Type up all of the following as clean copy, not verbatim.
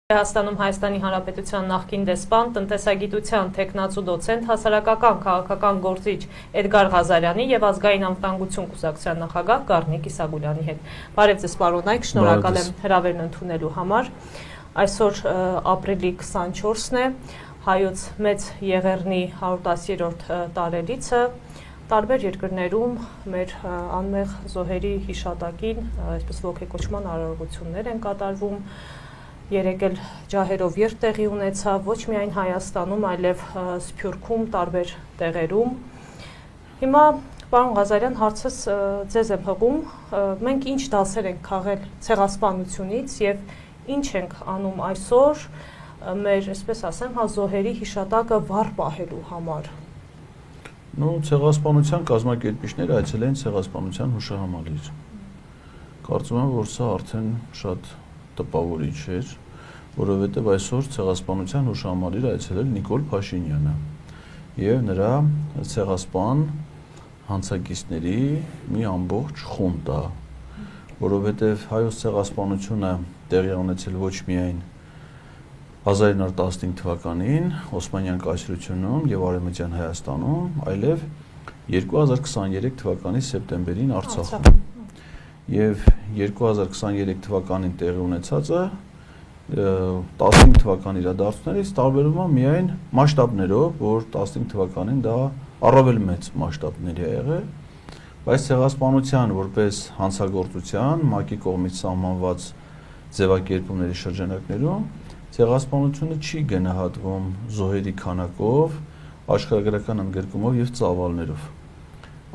Հայաստանում Հայաստանի Հանրապետության նախկին դեսպան, տնտեսագիտության թեկնածու դոցենտ, հասարակական քաղաքական գործիչ Էդգար Ղազարյանի եւ ազգային անվտանգություն կուսակցության նախագահ Գառնիկ Իսագուլյանի հետ։ Բարև ձեզ պարոնայք, շնորհակալ եմ հրավերն ընդունելու համար։ Այսօր ապրիլի 24-ն է, հայոց մեծ Եղեռնի 110-րդ տարելիցը։ Տարբեր երկրներում մեր անմեղ զոհերի հիշատակին, այսպես ոգեկոչման արարողություններ են կատարվում։ Երեկ էլ ջահերով երթ տեղի ունեցավ ոչ միայն Հայաստանում, այլև Սփյուռքում, տարբեր տեղերում։ Հիմա, պարոն Ղազարյան, հարցս ձեզ եմ հղում, մենք ինչ դասեր ենք քաղել ցեղասպանությունից եւ ինչ ենք անում այսօր մեր, այսպես ասեմ, զոհերի հիշատակը վառ պահելու համար։ Ցեղասպանության կազմակերպիչները այցել են ցեղասպանության հուշահամալիր։ Կարծում եմ, որ սա արդեն շատ տպավորիչ էր, որովհետև այսօր ցեղասպանության հուշահամալիր այցելել Նիկոլ Փաշինյանը եւ նրա ցեղասպան հանցագիծների մի ամբողջ խումբ, որովհետև հայոց ցեղասպանությունը տեղի ունեցել ոչ միայն 1915 թվականին Օսմանյան կայսրությունում եւ Արևմտյան Հայաստանում, այլև 2023 թվականի սեպտեմբերին Արցախում։ Եվ 2023 թվականին տեղի ունեցածը 15 թվականի իրադարձություններից տարբերվում է միայն մասշտաբներով, որ 15 թվականին դա առավել մեծ մասշտաբների է եղել, բայց ցեղասպանության որպես հանցագործության ՄԱԿ-ի կողմից սահմանված ձևակերպումների շրջանակներում ցեղասպանությունը չի գնահատվում զոհերի քանակով, աշխարհագրական ընդգրկումով եւ ծավալներով։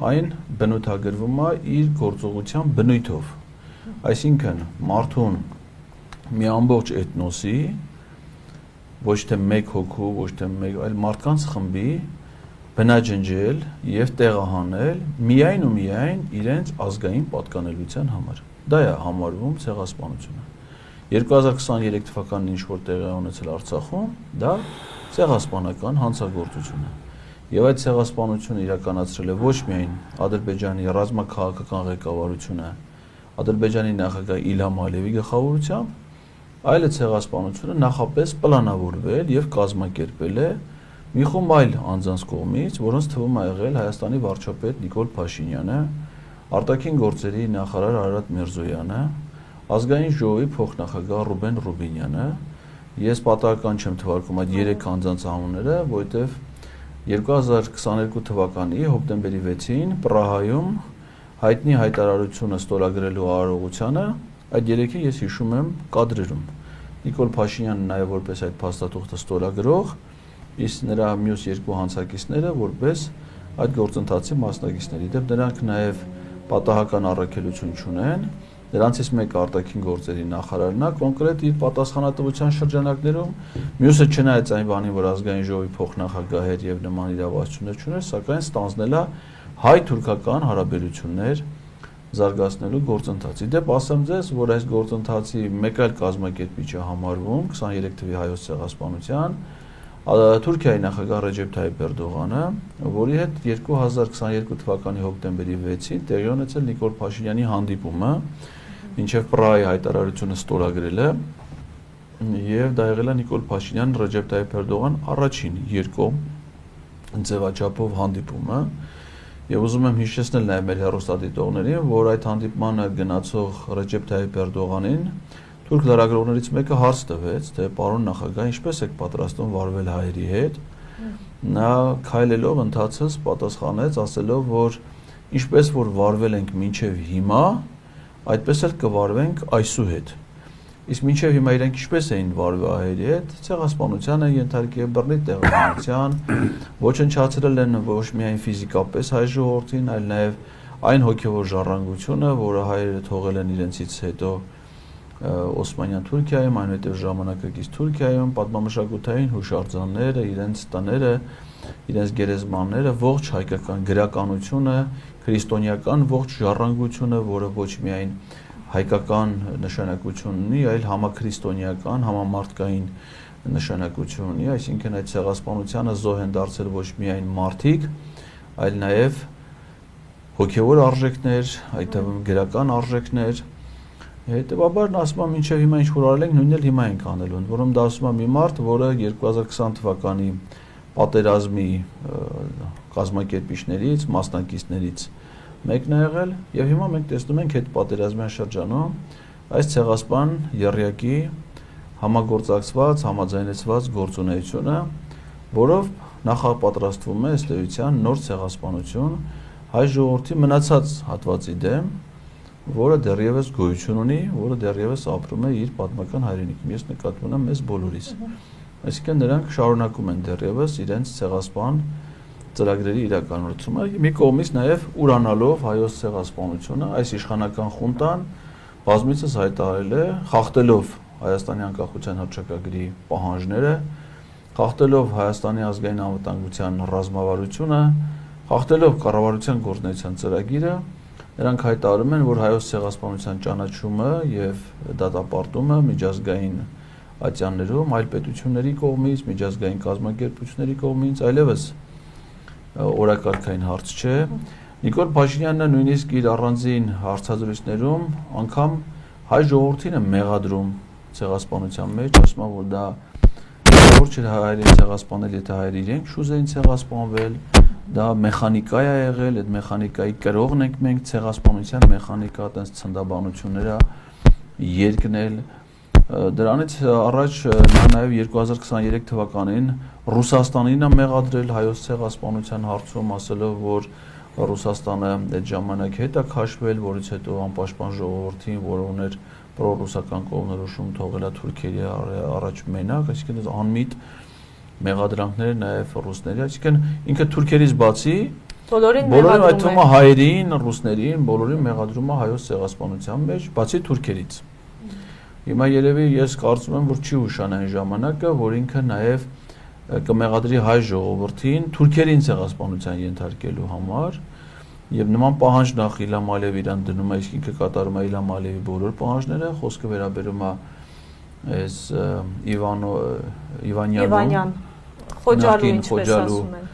Այն բնութագրվում է իր գործողության բնույթով, այսինքն մարդուն մի ամբողջ էթնոսի, ոչ թե մեկ հոգու, ոչ թե մեկ, այլ մարդկանց խմբի բնաջնջել եւ տեղահանել միայն ու միայն իրենց ազգային պատկանելիության համար։ Դա է համարվում ցեղասպանությունը։ 2023 թվականին ինչ որ տեղի ունեցել Արցախում, դա ցեղասպանական հանցագործություն է։ Եվ այդ ցեղասպանությունը իրականացրել է ոչ միայն Ադրբեջանի ռազմաքաղաքական ղեկավարությունը, Ադրբեջանի նախագահ Իլհամ Ալիևի գլխավորությամբ, այլ ցեղասպանությունը նախապես պլանավորվել եւ կազմակերպել է մի խումբ այլ անձանց կողմից, որոնց թվում է եղել Հայաստանի վարչապետ Նիկոլ Փաշինյանը, արտաքին գործերի նախարար Արարատ Միրզոյանը, ազգային ժողովի փոխնախագահ Ռուբեն Ռուբինյանը։ Ես պատահական չեմ թվարկում այդ 3 անձանց անունները, որովհետև 2022 թվականի հոկտեմբերի 6-ին Պրահայում հայտնի հայտարարությունը ստորագրելու արարողությանը այդ 3-ը ես հիշում եմ կադրերում։ Նիկոլ Փաշինյանը նաև որպես այդ փաստաթուղթը ստորագրող, իսկ նրա մյուս 2 հանցակիցները որպես այդ գործընթացի մասնակիցներ։ Իդեպ նրանք նաև պատահական առաքելություն չունեն։ Նրանցից մեկը արտաքին գործերի նախարարն է, կոնկրետ իր պատասխանատվության շրջանակներում, մյուսը չնայած այն բանին, որ ազգային ժողովի փոխնախագահ էր եւ նման իրավասություններ չուներ, սակայն ստանձնել է հայ-թուրքական հարաբերություններ զարգացնելու գործընթաց։ Իդեպ ասեմ ձեզ, որ այս գործընթացի մեկ այլ կազմակերպիչ է համարվում 23 թվականի հայոց ցեղասպանության Թուրքիայի նախագահ Ռեջեփ Թայիփ Էրդողանը, որի հետ 2022 թվականի հոկտեմբերի 6-ին տեղի ունեցել Նիկոլ Փաշինյանի հանդիպումը, մինչև Պրահայի հայտարարությունը ստորագրել է, եւ դա եղել է Նիկոլ Փաշինյան Ռեջեփ Թայիփ Էրդողան առաջին երկկողմ ձևաչափով հանդիպումը, եւ ուզում եմ հիշեցնել նաեւ մեր հեռուստադիտողներին, որ այդ հանդիպմանը գնացող Ռեջեփ Թայիփ Էրդողանին թուրք լրագրողներից մեկը հարց տվեց, թե պարոն նախագահ, ինչպես եք պատրաստվում վարվել հայերի հետ։ Նա քայլելով ընթացած պատասխանեց, ասելով, որ ինչպես որ վարվել ենք մինչև հիմա, այդպես էլ կվարվենք այսուհետ։ Իսկ մինչև հիմա իրենք ինչպես էին վարվել հայերի հետ, ցեղասպանության են ենթարկել, բռնի տեղահանության, ոչնչացրել են ոչ միայն ֆիզիկապես հայ ժողովրդին, այլ նաև այն հոգևոր ժառանգությունը, որը հայերը թողել են իրենցից հետո Օսմանյան Թուրքիայում, այնուհետև ժամանակակից Թուրքիայում, պատմամշակութային հուշարձանները, իրենց տները, իրենց գերեզմանները, ողջ հայկական գրականությունը, քրիստոնեական ողջ ժառանգությունը, որը ոչ միայն հայկական նշանակություն ունի, այլ համաքրիստոնեական, համամարտկային նշանակություն ունի, այսինքն այդ ցեղասպանությանը զոհ են դարձել ոչ միայն մարդիկ, այլ նաև հոգևոր արժեքներ, այդ թվում գրական արժեքներ, Հետևաբար ասում եմ ինչեւ հիմա ինչ որ արել ենք, նույնն էլ հիմա ենք անելու, ընդ որում դա ասում եմ մի մարդ, որը 2020 թվականի պատերազմի կազմակերպիչներից, մասնակիցներից մեկն է եղել եւ հիմա մենք տեսնում ենք այդ պատերազմյան շրջանում այս ցեղասպան եռյակի համագործակցված, համաձայնեցված գործունեությունը, որով նախապատրաստվում է ըստ էության նոր ցեղասպանություն հայ ժողովրդի մնացած հատվածի դեմ, որը դեռևս գոյություն ունի, որը դեռևս ապրում է իր պատմական հայրենիքում։ Ես նկատում ունեմ մեզ բոլորիս։ Այսինքն նրանք շարունակում են դեռևս իրենց ցեղասպան ծրագրերի իրականացումը, մի կողմից նաև ուրանալով հայոց ցեղասպանությունը, այս իշխանական խունտան բազմիցս հայտարարել է, խախտելով Հայաստանի անկախության հռչակագրի պահանջները, խախտելով Հայաստանի ազգային անվտանգության ռազմավարությունը, խախտելով կառավարության գործունեության ծրագիրը, նրանք հայտարարում են, որ հայոց ցեղասպանության ճանաչումը եւ դատապարտումը միջազգային ատյաններում, այլ պետությունների կողմից, միջազգային կազմակերպությունների կողմից այլևս օրակարգային հարց չէ։ Նիկոլ Փաշինյանը նույնիսկ իր առանձին հարցազրույցներում անգամ հայ ժողովրդին է մեղադրում ցեղասպանության մեջ, ասում որ դա որ չէ հայերին ցեղասպանել, եթե հայերը իրենք շուզեին ցեղասպանվել, դա մեխանիկա է եղել, այդ մեխանիկայի կրողն ենք մենք, ցեղասպանության մեխանիկա, այդպես ցնդաբանությունները երկնել։ Դրանից առաջ նա նաև 2023 թվականին Ռուսաստանին է մեղադրել հայոց ցեղասպանության հարցում, ասելով, որ Ռուսաստանը այդ ժամանակ հետ է քաշվել, որից հետո անպաշտպան ժողովրդին, որը ուներ պրոռուսական կողմնորոշում, թողել է Թուրքիայի առաջ մենակ, այսինքն անմիտ մեղադրանքները նաև ռուսների, այսինքն ինքը թուրքերից բացի բոլորին այդվում է հայերին, ռուսներին, բոլորին մեղադրում է հայոց ցեղասպանության մեջ, բացի թուրքերից։ Հիմա երևի ես կարծում եմ, որ չի ուշան այն ժամանակը, որ ինքը նաև կմեղադրի հայ ժողովրդին թուրքերին ցեղասպանության ենթարկելու համար եւ նման պահանջ նախ Իլհամ Ալիևը իրան դնում է, իսկ ինքը կատարում է Իլհամ Ալիևի բոլոր պահանջները, խոսքը վերաբերում է այս Իվանյան Խոջալու, ինչպես ասում են,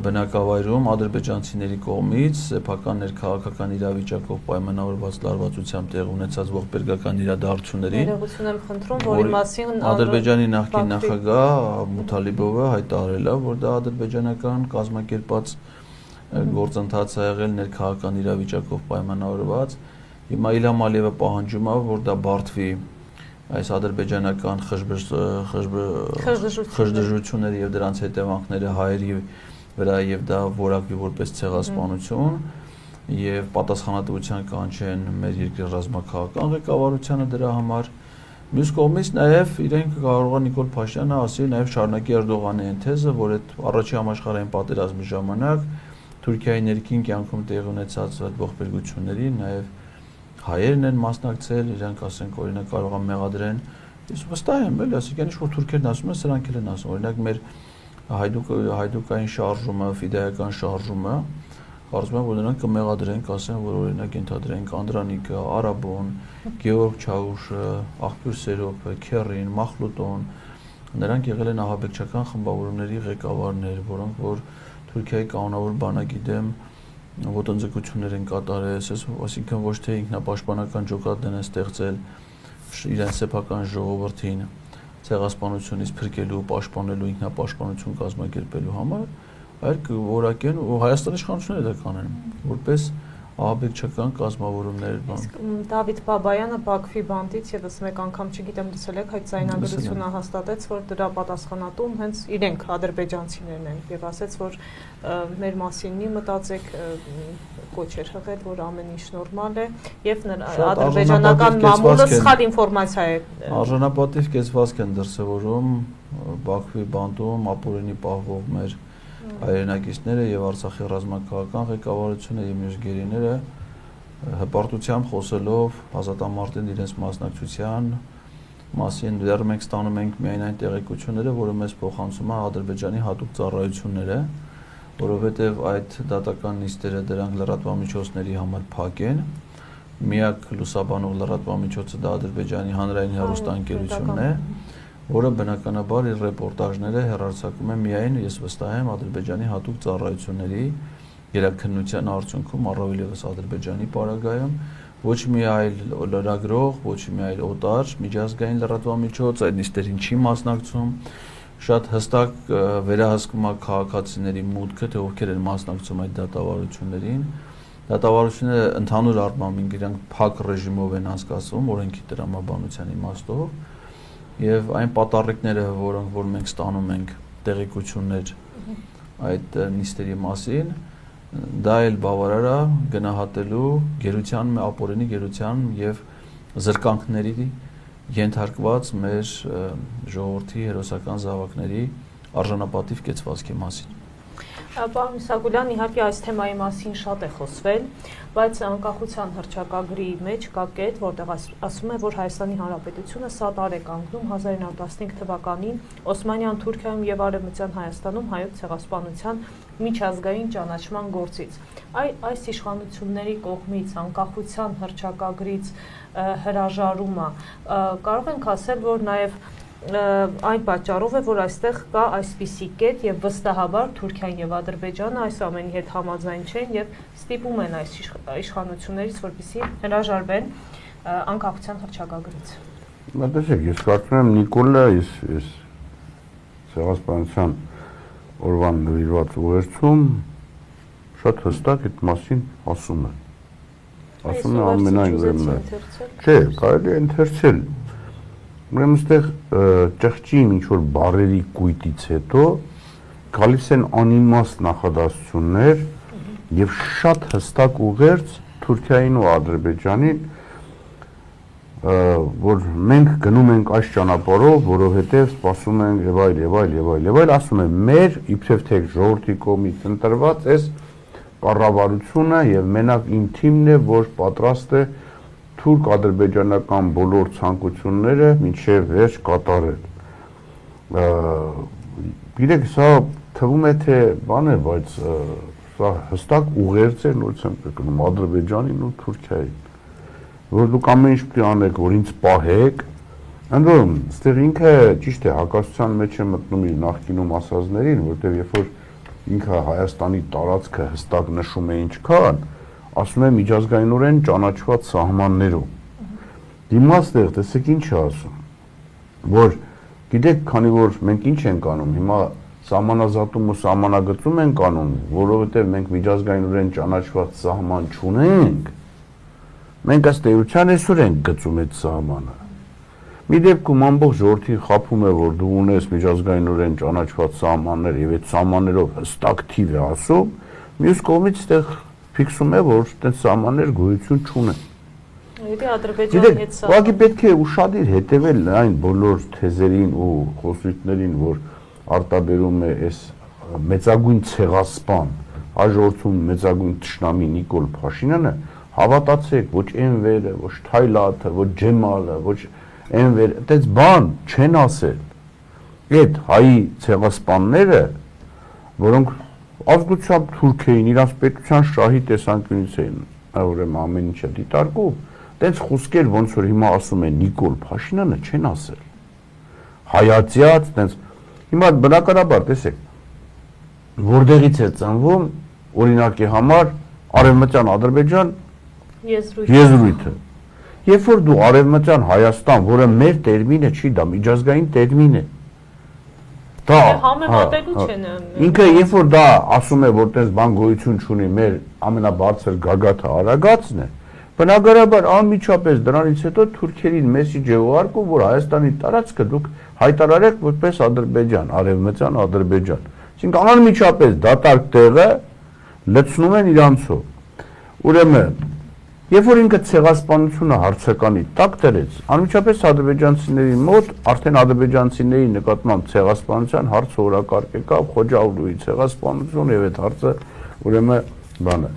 բնակավայրում ադրբեջանցիների կողմից սեփական ներքաղաքական իրավիճակով պայմանավորված լարվածությամբ տեղ ունեցած ողբերգական իրադարձությունների ներողություն եմ խնդրում, որի մասին Ադրբեջանի նախկին նախագահ Մութալիբովը հայտարարել է, որ դա ադրբեջանական կազմակերպած գործընթաց է եղել ներքաղաքական իրավիճակով պայմանավորված։ Հիմա Իլհամ Ալիևը պահանջում է, որ դա բարդվի այս ադրբեջանական խժդժությունները եւ դրանց հետևանքները հայերի վրա եւ դա որակվի որպես ցեղասպանություն եւ պատասխանատվության կանչեն մեր երկրի ռազմաքաղաքական ղեկավարությանը դրա համար։ Մյուս կողմից նաեւ իրենք կարող է Նիկոլ Փաշինյանը ասի նաեւ շարունակի Էրդողանի այն թեզը, որ այդ առաջին համաշխարհային պատերազմի ժամանակ Թուրքիայի ներքին կյանքում տեղի ունեցած այդ ողբերգությունների նաեւ հայերն են մասնակցել, իրանք ասենք օրինակ կարող են մեղադրեն։ Ես վստահ եմ, էլի, ասիկան ինչ որ թուրքերն ասում են, սրանք էլ են ասում։ Օրինակ մեր հայդուկային շարժումը, ֆիդայական շարժումը, կարծում եմ, որ նրանք կմեղադրեն, կասեն, որ օրինակ ենթադրենք Անդրանիկը, Արաբոն, Գեորգ Չաուշը, Աղբյուր Սերոպը, Քերին, Մախլուտոն, նրանք եղել են ահաբեկչական խմբավորումների ղեկավարներ, որոնք որ Թուրքիայի կանոնավոր բանակի դեմ ոտնձգություններ են կատարել, այսինքն ոչ թե ինքնապաշտպանական ջոկատ են ստեղծել իրենց սեփական ժողովրդին ցեղասպանությունից փրկելու, պաշտպանելու, ինքնապաշտպանություն կազմակերպելու համար, այլ որակեն ու Հայաստանի իշխանությունները դա կանեն, որպես ահաբեկչական կազմավորումներ բան։ Իսկ Դավիթ Բաբայանը Բաքվի բանտից եւս մեկ անգամ չգիտեմ դասել եք, այդ ցայնագրությունը հաստատեց, որ դրա պատասխանատուն հենց իրենք ադրբեջանցիներն են եւ ասաց, որ մեր մասին մի մտածեք, կոչ էր հղել, որ ամեն ինչ նորմալ է եւ ադրբեջանական մամուլը սխալ ինֆորմացիա է։ Արժանապատիվ կեցվածք են դրսևորում Բաքվի բանտում ապօրինի պահվող մեր հայրենակիցները եւ Արցախի ռազմաքաղաքական ղեկավարությունը եւ մյուս գերիները հպարտությամբ խոսելով ազատամարտին իրենց մասնակցության մասին դեռ մենք ստանում ենք միայն այն տեղեկությունները, որը մեզ փոխանցում է Ադրբեջանի հատուկ ծառայությունները, որովհետեւ այդ դատական նիստերը դրանք լրատվամիջոցների համար փակ են։ Միակ լուսաբանող լրատվամիջոցը դա Ադրբեջանի հանրային հեռուստաընկերությունն է, որը բնականաբար իր ռեպորտաժները հեռարձակում է միայն, ես վստահ եմ, Ադրբեջանի հատուկ ծառայությունների գերաքննության արդյունքում, առավել ևս Ադրբեջանի պարագայում, ոչ մի այլ լրագրող, ոչ մի այլ օտար միջազգային լրատվամիջոց այդ նիստերին չի մասնակցում, շատ հստակ վերահսկում է քաղաքացիների մուտքը, թե ովքեր են մասնակցում այդ դատավարություններին։ Դատավարությունները ընդհանուր առմամբ իրենք փակ ռեժիմով են անցկացվում, օրենքի տրամաբանության իմաստով, եւ այն պատառիկները, որ մենք ստանում ենք տեղեկություններ այդ նիստերի մասին, դա էլ բավարար է գնահատելու գերության, ապօրինի գերության եւ զրկանքների ենթարկված մեր ժողովրդի հերոսական զավակների արժանապատիվ կեցվածքի մասին։ Պարոն Իսագուլյան, իհարկե այս թեմայի մասին շատ է խոսվել, բայց անկախության հռչակագրի մեջ կա կետ, որտեղ ասում է, որ Հայաստանի Հանրապետությունը սատար է կանգնում 1915 թվականին Օսմանյան Թուրքիայում եւ Արևմտյան Հայաստանում հայոց ցեղասպանության միջազգային ճանաչման գործից։ Այս իշխանությունների կողմից անկախության հռչակագրից հրաժարումը կարող ենք ասել, որ նաեւ այն պատճառով է, որ այստեղ կա այսպիսի կետ եւ վստահաբար Թուրքիան եւ Ադրբեջանը այս ամենի հետ համաձայն չեն եւ ստիպում են այս իշխանություններից, որպեսզի հրաժարվեն անկախության հռչակագրից։ Տեսեք, ես կարծում եմ Նիկոլը այս ցեղասպանության օրվան նվիրված ուղերձում շատ հստակ այդ մասին ասում է։ Ասում է ամենայն չէ, կարելի է ընթերցել։ Ուրեմն այստեղ ճղճին ինչ-որ բարերի կույտից հետո գալիս են անիմաստ նախադասություններ եւ շատ հստակ ուղերձ Թուրքիային ու Ադրբեջանին, որ մենք գնում ենք այս ճանապարհով, որովհետեւ սպասում ենք եւ այլ, ասում են մեր իբրև թե ժողովրդի կողմից ընտրված այս կառավարությունը եւ մենակ իմ թիմն է, որ պատրաստ է թուրք-ադրբեջանական բոլոր ցանկությունները մինչև վերջ կատարել։ Գիտեք, սա թվում է թե բան է, բայց սա հստակ ուղերձ է, նորից եմ կրկնում, Ադրբեջանին ու Թուրքիային, որ դուք ամեն ինչ պետք է անեք, որ ինձ պահեք, ընդ որում, այստեղ ինքը ճիշտ է, հակասության մեջ է մտնում իր նախկինում ասածներին, որտեղ երբ որ ինքը Հայաստանի տարածքը հստակ նշում է ինչքան, ասում է միջազգայինորեն ճանաչված սահմաններով։ Հիմա այստեղ տեսեք ինչ է ասում, որ գիտեք, քանի որ մենք ինչ ենք անում, հիմա սահմանազատում ու սահմանագծում ենք անում, որովհետև մենք միջազգայինորեն ճանաչված սահման չունենք, մենք ըստ էության այսօր ենք գծում այդ սահմանը։ Մի դեպքում ամբողջ ժողովրդին խաբում է, որ դու ունես միջազգայինորեն ճանաչված սահմաններ եւ այդ սահմաններով հստակ թիվ է ասում, մյուս կողմից այստեղ ֆիքսում է, որ այդպես սահմաններ գոյություն չունեն։ Եթե Ադրբեջանի հետ սա ուղղակի պետք է ուշադիր հետևել այն բոլոր թեզերին ու խոսույթներին, որ արտաբերում է այս մեծագույն ցեղասպան, հաջորդում մեծագույն թշնամի Նիկոլ Փաշինյանը, հավատացեք, ոչ Էնվերը, ոչ Թայլաթը, ոչ Ջեմալը, ոչ Էնվերը, այդպես բան չեն ասել։ Այդ հայի ցեղասպանները, որոնք ազգությամբ թուրք էին, իրանց պետության շահի տեսանկյունից էին, ուրեմն ամեն ինչը դիտարկում, այդպես խոսքեր ոնց որ հիմա ասում են Նիկոլ Փաշինյանը չեն ասել։ Հայացյաց, այդպես հիմա բնականաբար տեսեք, որտեղից է ծնվում օրինակի համար Արևմտյան Ադրբեջան եզրույթը։ Երբ որ դու Արևմտյան Հայաստան, որը մեր տերմինը չի, դա միջազգային տերմին է։ Դա համեմատելու չեն։ Ինքը երբ որ դա ասում է, որ տես բան գոյություն չունի, մեր ամենաբարձր գագաթը Արագածն է, բնականաբար անմիջապես դրանից հետո թուրքերին մեսիջ է ուղարկում, որ Հայաստանի տարածքը դուք հայտարարեք որպես Ադրբեջան, Արևմտյան Ադրբեջան։ Այսինքն անմիջապես դատարկ տեղը լցնում են իրանցով։ Ուրեմն երբ որ ինքը ցեղասպանությունը հարցականի տակ դրեց, անմիջապես ադրբեջանցիների մոտ արդեն ադրբեջանցիների նկատմամբ ցեղասպանության հարցը օրակարգ եկավ, Խոջավլուի ցեղասպանություն եւ այդ հարցը ուրեմն բանը։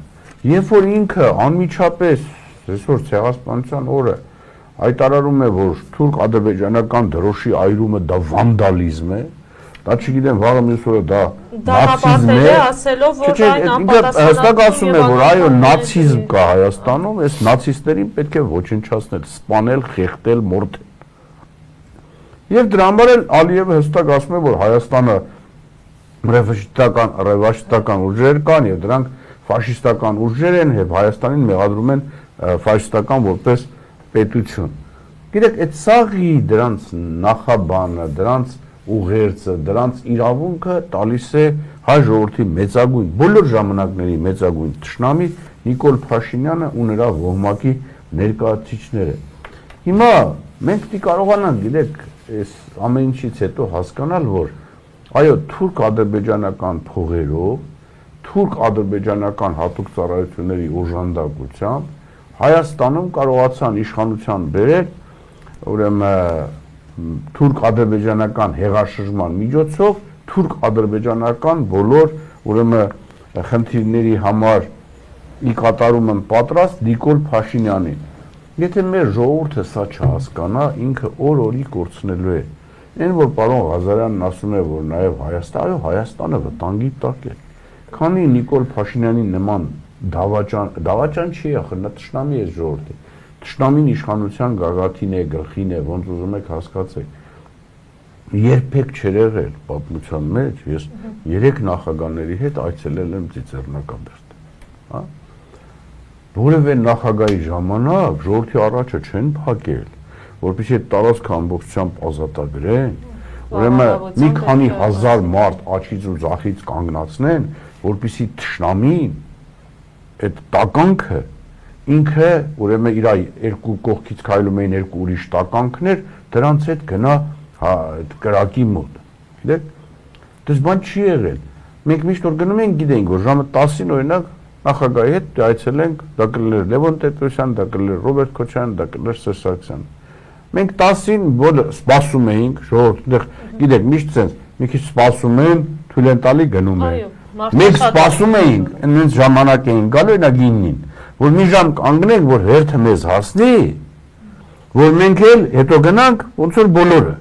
Երբ որ ինքը անմիջապես այսօր ցեղասպանության օրը հայտարարում է, որ թուրք-ադրբեջանական դրոշի այրումը դա վանդալիզմ է, դա չգիտեմ վաղը մյուս օրը դա նացիզմ է, ասելով որ այն հստակ ասում է, որ այո նացիզմ կա Հայաստանում, այս նացիստերին պետք է ոչնչացնել, սպանել, խեղդել, մորթել։ Եվ դրա համար էլ Ալիևը հստակ ասում է, որ Հայաստանը ռևանշիստական ուժեր կան եւ դրանք ֆաշիստական ուժեր են եւ Հայաստանին մեղադրում են ֆաշիստական որպես պետություն։ Գիտեք, այդ սաղի դրանց նախաբանը, դրանց ուղերձը, դրանց իրավունքը տալիս է հայ ժողովրդի մեծագույն, բոլոր ժամանակների մեծագույն թշնամի Նիկոլ Փաշինյանը ու նրա ոհմակի ներկայացուցիչները։ Հիմա մենք պիտի կարողանանք, գիտեք, այս ամեն ինչից հետո հասկանալ, որ այո, թուրք-ադրբեջանական փողերով, թուրք-ադրբեջանական հատուկ ծառայությունների օժանդակությամբ Հայաստանում կարողացան իշխանության բերել, ուրեմն թուրք-ադրբեջանական հեղաշրջման միջոցով թուրք-ադրբեջանական բոլոր ուրեմն խնդիրների համար ի կատարում են պատրաստ Նիկոլ Փաշինյանին։ Եթե մեր ժողովուրդը սա չհասկանա, ինքը օր-օրի կորցնելու է։ Այն որ պարոն Ղազարյանն ասում է, որ նաև Հայաստանը, այո, Հայաստանը վտանգի տակ է։ Քանի Նիկոլ Փաշինյանի նման դավաճան չի ախր, նա թշնամի է ժողովրդի։ Թշնամին իշխանության գագաթին է, գլխին է, ոնց ուզում եք հասկացեք։ Երբեք չէր եղել պատմության մեջ, ես 3 նախագահների հետ այցելել եմ Ծիծեռնակաբերդ, հա։ Որևէ նախագահի ժամանակ ժողովրդի առաջը չեն փակել, որպեսզի այդ տարածքը ամբողջությամբ ազատագրեն, ուրեմն մի քանի հազար մարդ աչքից ու ձախից կանգնացնեն, որպեսզի թշնամին այդ տականքը ինքը ուրեմն իր երկու կողքից քայլում էին երկու ուրիշ տականքներ, դրանց հետ գնա այդ կրակի մոտ։ Գիտեք, դες բան չի եղել։ Մենք միշտ որ գնում ենք, գիտենք, որ ժամը 10-ին օրինակ նախագահի հետ այցել ենք, դա կլիներ Լևոն Տեր-Պետրոսյան, դա կլիներ Ռոբերտ Քոչարյան, դա կլիներ Սերժ Սարգսյան։ Մենք 10-ին որ սպասում էինք, ժողովուրդ, գիտեք, միշտ sense, մի քիչ սպասում են, թույլ են տալի գնում են։ Մենք սպասում էինք, այնպես ժամանակ էին գալու նա գինին, որ մի ժամ կանգնենք, որ հերթը մեզ հասնի, որ մենք էլ հետո գնանք, ոնց որ բոլորը։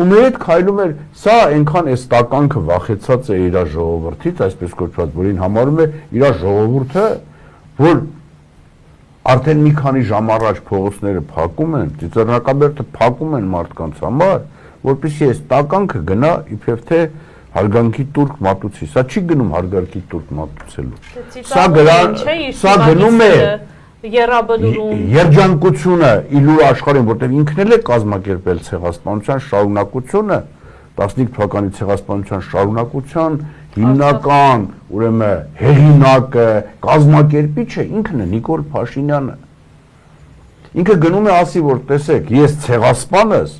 Ու մեր հետ քայլում էր, սա այնքան էս տականքը վախեցած է իր ժողովրդից, այսպես կոչված, որին համարում է իր ժողովուրդը, որ արդեն մի քանի ժամ առաջ փողոցները փակում են, Ծիծեռնակաբերդը փակում են մարդկանց համար, որպեսզի այս տականքը գնա իբրև թե հարգանքի տուրք մատուցի, սա չի գնում հարգանքի տուրք մատուցելու։ Սա գնում է երջանկությունը իլուր աշխարհին, որտեղ ինքն էլ է կազմակերպել ցեղասպանության շարունակությունը, 15 թվականի ցեղասպանության շարունակության հիմնական, ուրեմն հեղինակը, կազմակերպիչը ինքն է Նիկոլ Փաշինյանը։ Ինքը գնում է ասի, որ տեսեք, ես ցեղասպանս,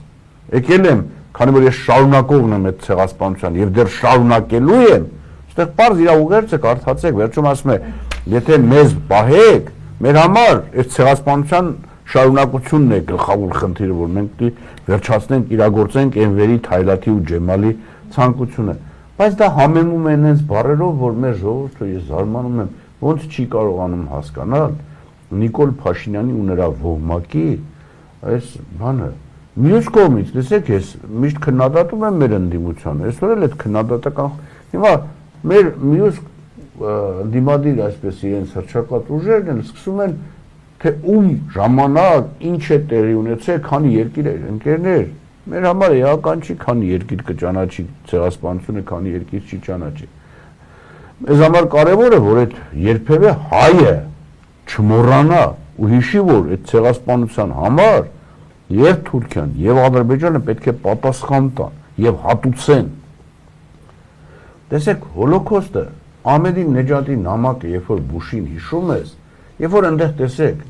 եկել եմ, քանի որ ես շարունակողն եմ այդ ցեղասպանության եւ դեռ շարունակելու եմ, այստեղ բարձ իր ուղերձը կարդացեք, վերջում ասում է, եթե մեզ պահեք, մեր համար այս ցեղասպանության շարունակությունն է գլխավոր խնդիրը, որ մենք պիտի վերջացնենք, իրագործենք Էնվերի, Թայլաթի ու Ջեմալի ցանկությունը։ Բայց դա համեմում են այնց բառերով, որ մեր ժողովուրդը, ես զարմանում եմ, ոնց չի կարողանում հասկանալ Նիկոլ Փաշինյանի ու նրա ոհմակի այս բանը։ Մյուս կողմից, տեսեք, ես միշտ քննադատում եմ մեր ընդդիմությանը, այսօր էլ այդ քննադատական, հիմա մեր մյուս դիմադիր այսպես իրենց հռչակած ուժերն են սկսում են, թե ում ժամանակ, ինչ է տեղի ունեցել, քանի երկիր ընկերներ, մեր համար էական չի, քանի երկիր կճանաչի ցեղասպանությունը, քանի երկիր չի ճանաչի։ Մեզ համար կարևոր է, որ այդ երբևէ հայը չմոռանա ու հիշի, որ այդ ցեղասպանության համար եւ Թուրքիան եւ Ադրբեջանը պետք է պատասխան տան եւ հատուցեն։ Տեսեք, հոլոկոստը Ահմեդի Նեջադի նամակը, երբ որ Բուշին հիշում ես, երբ որ այնտեղ տեսեք,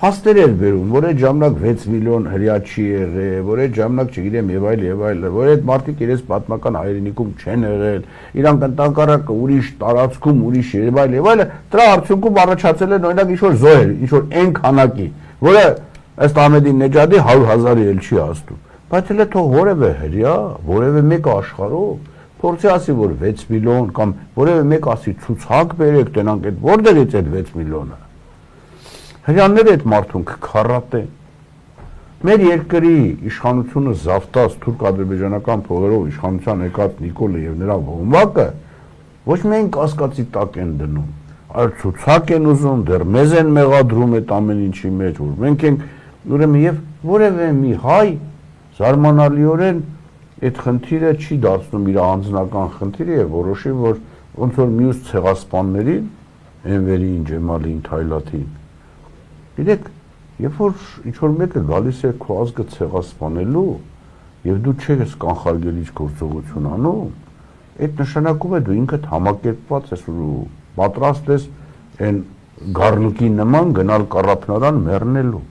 փաստեր էր վերում, որ այդ ժամանակ 6 միլիոն հրյա չի եղել, որ այդ ժամանակ չգիտեմ եւ այլ, որ այդ մարդիկ իրենց պատմական հայրենիքում չեն եղել, իրանք ընտանեկարակը ուրիշ տարածքում, ուրիշ եւ այլ, դրա արդյունքում առաջացել են օրինակ ինչ-որ զոհեր, ինչ-որ այն քանակի, որը ըստ Ահմեդի Նեջադի 100,000-ի էլ չի հասնում։ Բայց էլ թող որևէ հրյա, որևէ մեկը աշխարհով փորձի ասի, որ 6 միլիոն կամ որևէ մեկ ասի ցուցակ բերեք, տենանք այդ որտեղից այդ 6 միլիոնը։ Հրյանները այդ մարդուն կքարատեն։ Մեր երկրի իշխանությունը զավթած թուրք-ադրբեջանական փողերով իշխանության եկած Նիկոլը եւ նրա ոհմակը ոչ միայն կասկածի տակ են դնում, այլ ցուցակ են ուզում, դեռ մեզ են մեղադրում այդ ամեն ինչի մեջ, որ մենք ենք ուրեմն եւ որևէ մի հայ զարմանալիորեն այդ խնդիրը չի դարձնում իր անձնական խնդիրը եւ որոշի, որ ոնց որ մյուս ցեղասպաններին, Էնվերին, Ջեմալին, Թայլաթին, Գիտեք, երբ որ ինչ-որ մեկը գալիս է քո ազգը ցեղասպանելու եւ դու չես կանխարգելիչ գործողություն անում, այդ նշանակում է դու ինքդ համակերպված ես ու պատրաստ ես այն գառնուկի նման գնալ կառափնարան մեռնելու։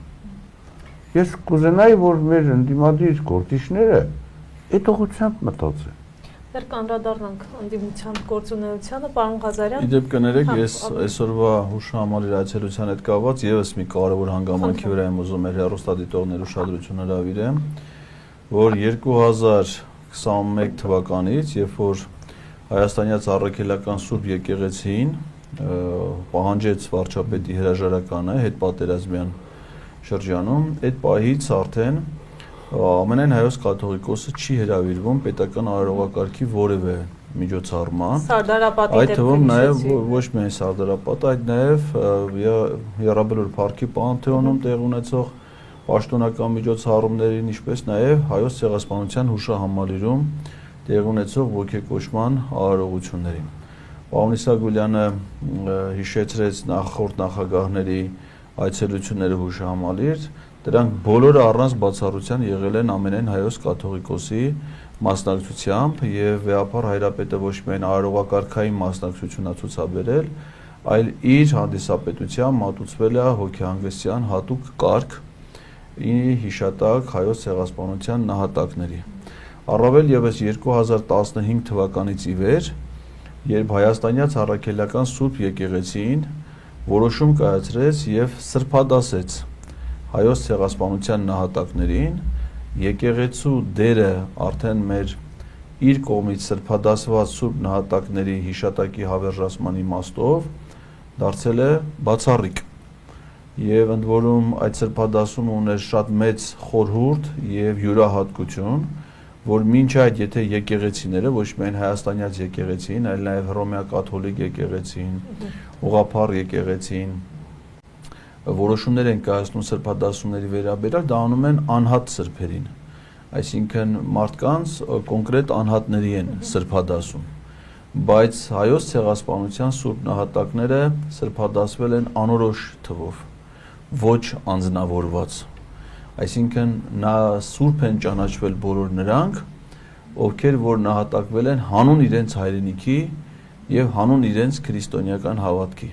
Ես կուզենայի, որ մեր ընդդիմադիր գործիչները այդ ուղղությամբ մտածեն։ Դեռ կանդրադառնանք ընդդիմության գործունեությանը, պարոն Ղազարյան։ Իդեպ կներեք, ես այսօրվա հուշահամալիր այցելության հետ կապված եւս մի կարևոր հանգամանքի վրա եմ ուզում մեր հեռուստադիտողների ուշադրությունը հրավիրեմ, որ 2021 թվականից, երբ որ Հայաստանյաց առաքելական Սուրբ եկեղեցին պահանջեց վարչապետի հրաժարականը հետպատերազմյան շրջանում, այդ պահից արդեն ամենայն հայոց կաթողիկոսը չի հրավիրվում պետական արարողակարգի որևէ միջոցառման։ Սարդարապատի այդ թվում նաև ոչ միայն Սարդարապատը, այլ նաև Եռաբլուր парքի Պանթեոնում տեղ ունեցող պաշտոնական միջոցառումներին, ինչպես նաև հայոց ցեղասպանության հուշահամալիրում տեղ ունեցող ոգեկոչման արարողություններին։ Պարոն Իսագուլյանը հիշեցրեց նախորդ նախագահների այցելությունները հուշահամալիր, դրանք բոլորը առանց բացառության եղել են ամենայն հայոց կաթողիկոսի մասնակցությամբ եւ վեհապար հայրապետը ոչ միայն արարողակարգային մասնակցություն է ցուցաբերել, այլ իր հանդիսապետությամբ մատուցվել է հոգեհանգստյան հատուկ կարգ ի հիշատակ հայոց ցեղասպանության նահատակների։ Առավել եւս 2015 թվականից ի վեր, երբ Հայաստանյաց առաքելական Սուրբ եկեղեցին որոշում կայացրեց եւ սրբադասեց հայոց ցեղասպանության նահատակներին, եկեղեցու դերը արդեն մեր իր կողմից սրբադասված սուրբ նահատակների հիշատակի հավերժացման իմաստով դարձել է բացառիկ եւ ընդ որում այդ սրբադասումը ուներ շատ մեծ խորհուրդ եւ յուրահատկություն, որ մինչ այդ եթե եկեղեցիները ոչ միայն հայաստանյաց եկեղեցին, այլ նաեւ հռոմեակաթոլիկ եկեղեցին, ուղղափառ եկեղեցին որոշումներ են կայացնում սրբադասումների վերաբերյալ, դա անում են անհատ սրբերին, այսինքն մարդկանց կոնկրետ անհատների են սրբադասում, բայց հայոց ցեղասպանության սուրբ նահատակները սրբադասվել են անորոշ թվով, ոչ անձնավորված, այսինքն նա սուրբ են ճանաչվել բոլոր նրանք, ովքեր որ նահատակվել են հանուն իրենց հայրենիքի եւ հանուն իրենց քրիստոնեական հավատքի։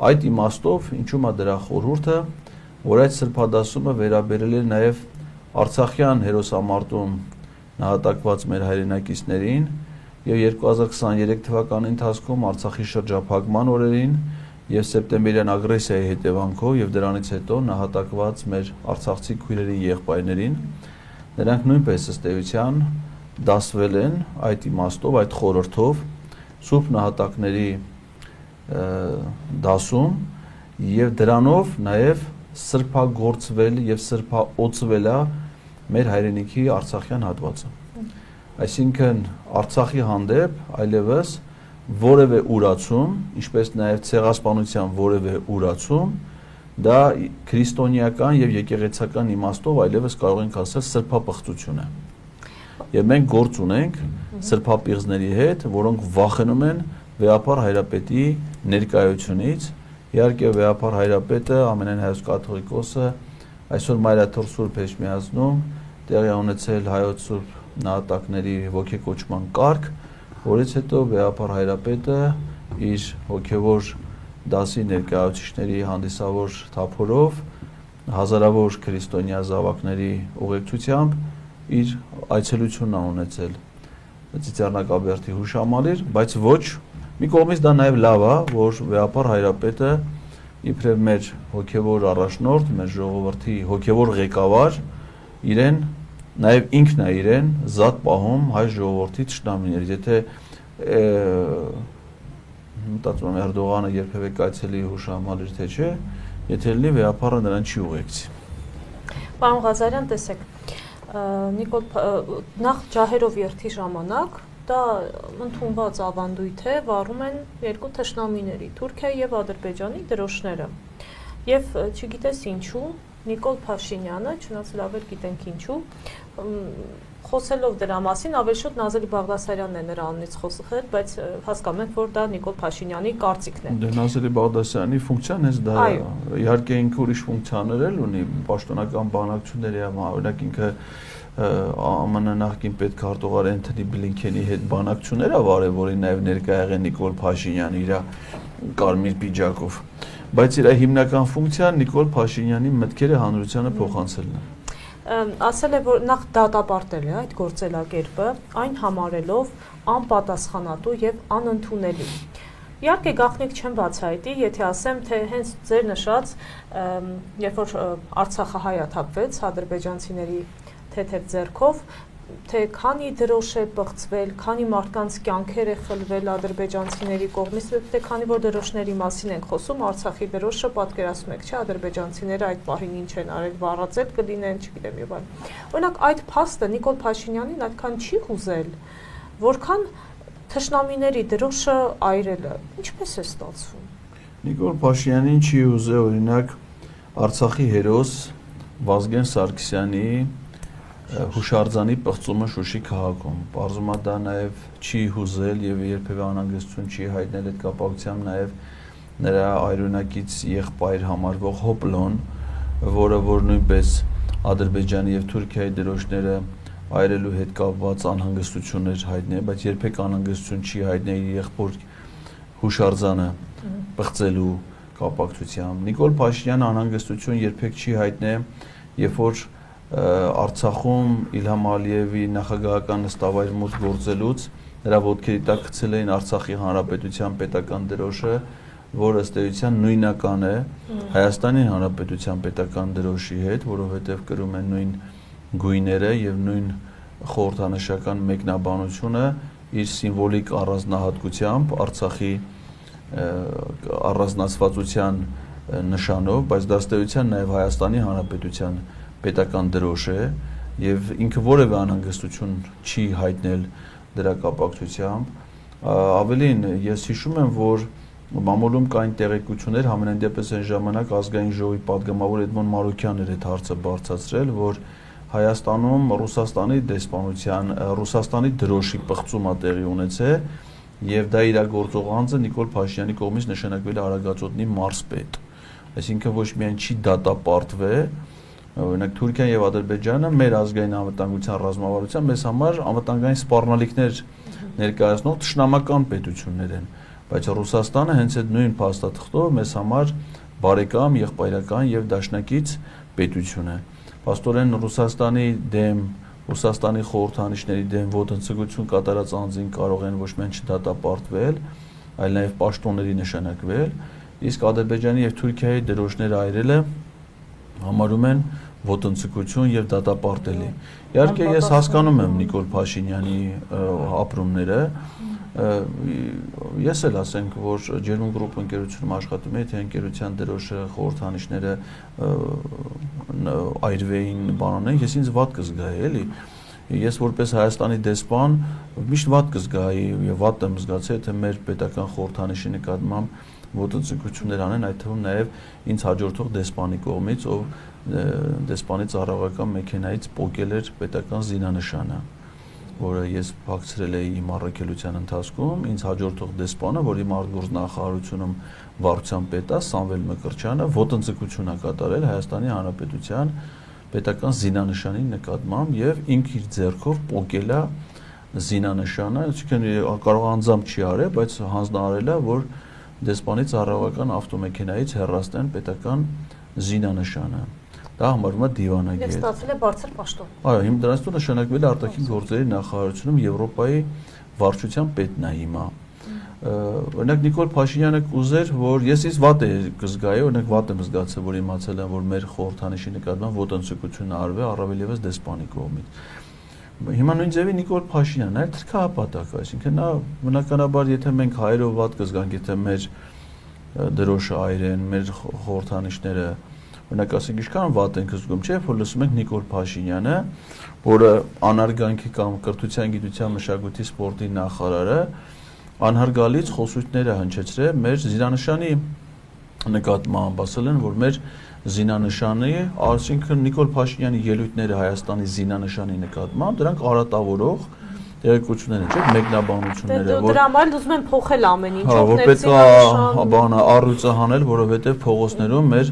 Այդ իմաստով ինչու՞մ է դրա խորհուրդը, որ այդ սրբադասումը վերաբերել է նաև Արցախյան հերոսամարտում նահատակված մեր հայրենակիցներին եւ 2023 թվականի ընթացքում Արցախի շրջափակման օրերին եւ սեպտեմբերյան ագրեսիայի հետևանքով եւ դրանից հետո նահատակված մեր արցախցի քույրերի եղբայրներին, նրանք նույնպես ըստ էության դասվել են այդ իմաստով, այդ խորհրդով սուրբ նահատակների դասում եւ դրանով նաեւ սրբագործվել եւ սրբաօծվել է մեր հայրենիքի արցախյան հատվածը։ Այսինքն Արցախի հանդեպ այլևս որևէ ուրացում, ինչպես նաեւ ցեղասպանության որևէ ուրացում, դա քրիստոնեական եւ եկեղեցական իմաստով այլևս կարող ենք ասել սրբապղծություն է։ Եվ մենք գործ ունենք սրբապիղզների հետ, որոնք վախենում են վեհապար հայրապետի ներկայությունից, իհարկե վեհապար հայրապետը ամենայն հայոց կաթողիկոսը այսօր Մայրաթոր Սուրբ Էջմիածնում տեղի ունեցել հայոց սուրբ նահատակների ոգեկոչման կարգ, որից հետո վեհապար հայրապետը իր հոգևոր դասի ներկայացուցիչների հանդիսավոր թափորով հազարավոր քրիստոնյա զավակների ուղեկցությամբ իր այցելությունն ունեցել Ծիծեռնակաբերդի հուշամալիր, բայց ոչ մի կողմից դա նաև լավ է, որ վեհապար հայրապետը իբրև մեր հոգևոր առաջնորդ, մեր ժողովրդի հոգևոր ղեկավար, իրեն նաև ինքն է իրեն զատ պահում հայ ժողովրդի թշնամիներից, եթե մտածում եմ Էրդողանը երբևէ կայցելի հուշամալիր թե չէ, եթե լինի վեհապարը նրան չի ուղեկցի։ Պարոն Ղազարյան, տեսեք, Նիկոլ, նախ ջահերով երթի ժամանակ դա ընդունված ավանդույթ է, վառում են երկու թշնամիների, Թուրքիայի եւ Ադրբեջանի դրոշները։ Եվ չգիտես ինչու, Նիկոլ Փաշինյանը, չնայած լավ էլ գիտենք ինչու, Խոսելով դրա մասին, ավելի շուտ Նազելի Բաղդասարյանն է նրա անունից խոսել, բայց հասկանում ենք, որ դա Նիկոլ Փաշինյանի կարծիքն է։ Դե Նազելի Բաղդասարյանի ֆունկցիան հենց դա է։ Իհարկե ինքը ուրիշ ֆունկցիաներ էլ ունի, պաշտոնական բանակցությունների համար, օրինակ ինքը ԱՄՆ նախկին պետքարտուղար Էնթոնի Բլինքենի հետ բանակցություններ ավարել, որի նաև ներկա եղել Նիկոլ Փաշինյանը իր կարմիր պիջակով։ Բայց իր հիմնական ֆունկցիան Նիկոլ Փաշինյանի մտքերը հանրությանը փոխանցելն է։ Ասել է, որ նախ դատապարտել է այդ գործելակերպը, այն համարելով անպատասխանատու եւ անընդունելի։ Իհարկե գաղտնիք չեմ բացահայտի, եթե ասեմ, թե հենց ձեր նշած, երբ որ Արցախը հայաթափվեց ադրբեջանցիների թեթև ձեռքով, թե քանի դրոշ է բղծվել, քանի մարդկանց կյանքեր է խլվել ադրբեջանցիների կողմից, թե քանի որ դրոշների մասին ենք խոսում, Արցախի դրոշը պատկերացնում եք, չէ, ադրբեջանցիները այդ պահին ինչ են արել, վառածել կլինեն, չգիտեմ եւ այլն։ Օրինակ այդ փաստը Նիկոլ Փաշինյանին այդքան չի հուզել, որքան թշնամիների դրոշը այրելը։ Ինչպես է ստացվում։ Նիկոլ Փաշինյանին չի ուզել օրինակ Արցախի հերոս Վազգեն Սարգսյանի հուշարձանի պղծումը Շուշի քաղաքում։ Պարզում է դա նաև չի հուզել եւ երբևէ անհանգստություն չի հայտնել այդ կապակցությամբ նաև նրա այրոնակից եղբայր համարվող Հոպլոն, որը որ նույնպես Ադրբեջանի եւ Թուրքիայի դրոշները այրելու հետ կապված անհանգստություններ հայտնել, բայց երբեք անհանգստություն չի հայտնել իր եղբոր հուշարձանը պղծելու կապակցությամբ։ Նիկոլ Փաշինյանը անհանգստություն երբեք չի հայտնել, երբ որ Արցախում Իլհամ Ալիևի նախագահական նստավայր մուտք գործելուց նրա ոտքերի տակ գցել էին Արցախի Հանրապետության պետական դրոշը, որը ըստ էության նույնական է Հայաստանի Հանրապետության պետական դրոշի հետ, որովհետև կրում են նույն գույները եւ նույն խորհրդանշական մեկնաբանությունը իր սիմվոլիկ առանձնահատկությամբ Արցախի առանձնացվածության նշանով, բայց դա ըստ էության նաեւ Հայաստանի Հանրապետության պետական դրոշ է եւ ինքը որևէ անհանգստություն չի հայտնել դրա կապակցությամբ։ Ավելին, ես հիշում եմ, որ մամուլում կային տեղեկություններ, համենայն դեպս այն ժամանակ ազգային ժողովի падգամավոր Էդմոն Մարուկյանն էր այդ հարցը բարձրացրել, որ Հայաստանում Ռուսաստանի դեսպանության Ռուսաստանի դրոշի պղծումը տեղի ունեցել եւ դա իրագործող անձը Նիկոլ Փաշինյանի կողմից նշանակվել է Արագածոտնի մարզպետ։ Այսինքն ոչ միայն չի դատապարտվել, օրինակ Թուրքիան եւ Ադրբեջանը մեր ազգային անվտանգության ռազմավարության մեզ համար անվտանգային սպառնալիքներ ներկայացնող թշնամական պետություններ են, բայց Ռուսաստանը հենց այդ նույն փաստաթղթով մեզ համար բարեկամ, եղբայրական եւ դաշնակից պետություն է։ Պաստորեն Ռուսաստանի դեմ, Ռուսաստանի խորհրդանիշների դեմ ոտնձգություն կատարած անձին կարող են ոչ միայն չդատապարտվել, այլ նաեւ պաշտոնների նշանակվել, իսկ Ադրբեջանի եւ Թուրքիայի դրոշները այրելը համարում են ոտնձգություն եւ դատապարտելի։ Իհարկե ես հասկանում եմ Նիկոլ Փաշինյանի ապրումները։ Ես էլ ասենք, որ Ջերմուն գրուպ ընկերությունում աշխատում եմ, թե ընկերության դրոշը, խորհրդանիշները այրվեին, բանանեն, ես ինձ վատ կզգայի, էլի։ Ես որպես Հայաստանի դեսպան միշտ վատ կզգայի եւ վատ եմ զգացել, թե մեր պետական խորհրդանիշի նկատմամբ ոտնձգություններ անեն, այդ թվում նաեւ ինձ հաջորդող դեսպանի կողմից, ով դեսպանի ծառայողական մեքենայից պոկել էր պետական զինանշանը, որը ես փակցրել էի իմ առաքելության ընթացքում, ինձ հաջորդող դեսպանը, որ իմ արտգործ նախարարությունում վարչության պետ է Սամվել Մկրտչյանը, ոտնձգություն է կատարել Հայաստանի Հանրապետության պետական զինանշանի նկատմամբ եւ ինքը իր ձեռքով պոկել է զինանշանը, այսինքն կարող անձամբ չի արել, բայց հանձնարարել է, որ դեսպանի ծառայողական ավտոմեքենայից հեռացնեն պետական զինանշանը։ Դա համարվում է դիվանագիր։ Եվ ստացել է բարձր պաշտոն։ Այո, հիմա դրանից նշանակվել է արտաքին գործերի նախարարությունում Եվրոպայի վարչության պետն է հիմա։ Օրինակ Նիկոլ Փաշինյանը կուզեր, որ ես վատ կզգայի, օրինակ վատ եմ զգացել, որ իմացել եմ, որ մեր խորհրդանիշի նկատմամբ ոտնձգություն արվել, առավել եւս դեսպանի կողմից։ Հիմա նույն ձևի Նիկոլ Փաշինյանն այլ թրքահապատակ է, այսինքն նա բնականաբար եթե մենք հայերով վատ կզգանք, եթե մեր դրոշը այրեն, մեր խորհրդանիշները, օրինակ ասենք ինչքան վատ ենք զգում, չէ՞, որ լսում ենք Նիկոլ Փաշինյանը, որը անարգանքի կամ կրթության, գիտության, մշակույթի, սպորտի նախարարը անհարգալից խոսույթներ է հնչեցրել մեր զինանշանի նկատմամբ, ասել են, որ մեր զինանշանի, այսինքն Նիկոլ Փաշինյանի ելույթները Հայաստանի զինանշանի նկատմամբ, դրանք արատավորող տեղեկություններ են, չէ՞, մեկնաբանությունները, որ դրա համար ուզում են փոխել ամեն ինչ, որ պետք է բանը առույցը հանել, որովհետև փողոցներում մեր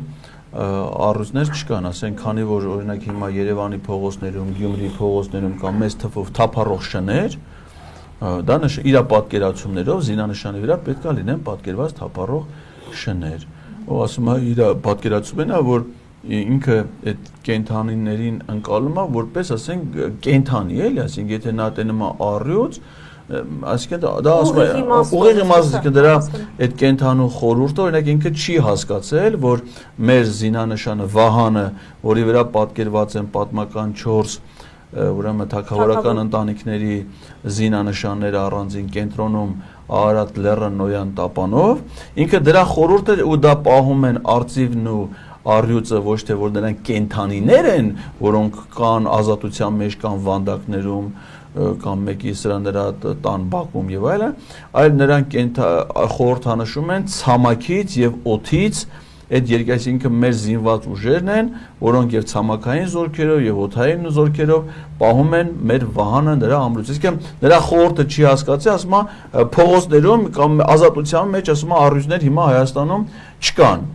առույցներ չկան, ասենք, քանի որ օրինակ հիմա Երևանի փողոցներում, Գյումրի փողոցներում կան մեծ թվով թափառող շներ, դա իր պատկերացումներով զինանշանի վրա պետք է լինեն պատկերված թափառող շներ։ Ու ասում է իր պատկերացումն է, որ ինքը այդ կենթանիներին ընկալում է որպես, ասենք, կենթանի, էլի, ասենք, եթե նա տենում է առյուծ, այսինքն դա ասում է ուղիղ իմաստով դրա այդ կենթանու խորհուրդը օրինակ ինքը չի հասկացել, որ մեր զինանշանը Վահանը, որի վրա պատկերված են պատմական 4 ուրեմն թագավորական ընտանիքների զինանշանները առանձին կենտրոնում Արարատ Լեռը Նոյան տապանով, ինքը դրա խորհուրդը ու դա պահում են արծիվն ու առյուծը ոչ թե որ նրանք կենթանիներ են, որոնք կան ազատության մեջ, կան վանդակներում, կամ մեկի սրանera տան բակում եւ այլն, այլ նրանք խորհրդանշում են ցամաքից եւ օդից այդ երկայնքը մեր զինված ուժերն են, որոնք եւ ցամաքային զորքերով եւ օդային զորքերով պահում են մեր Վահանը նրա ամրոցից։ Իսկ նրա խորհուրդը չի հասկացի, ասում է փողոցներում կամ ազատության մեջ ասում է առյուծներ հիմա Հայաստանում չկան։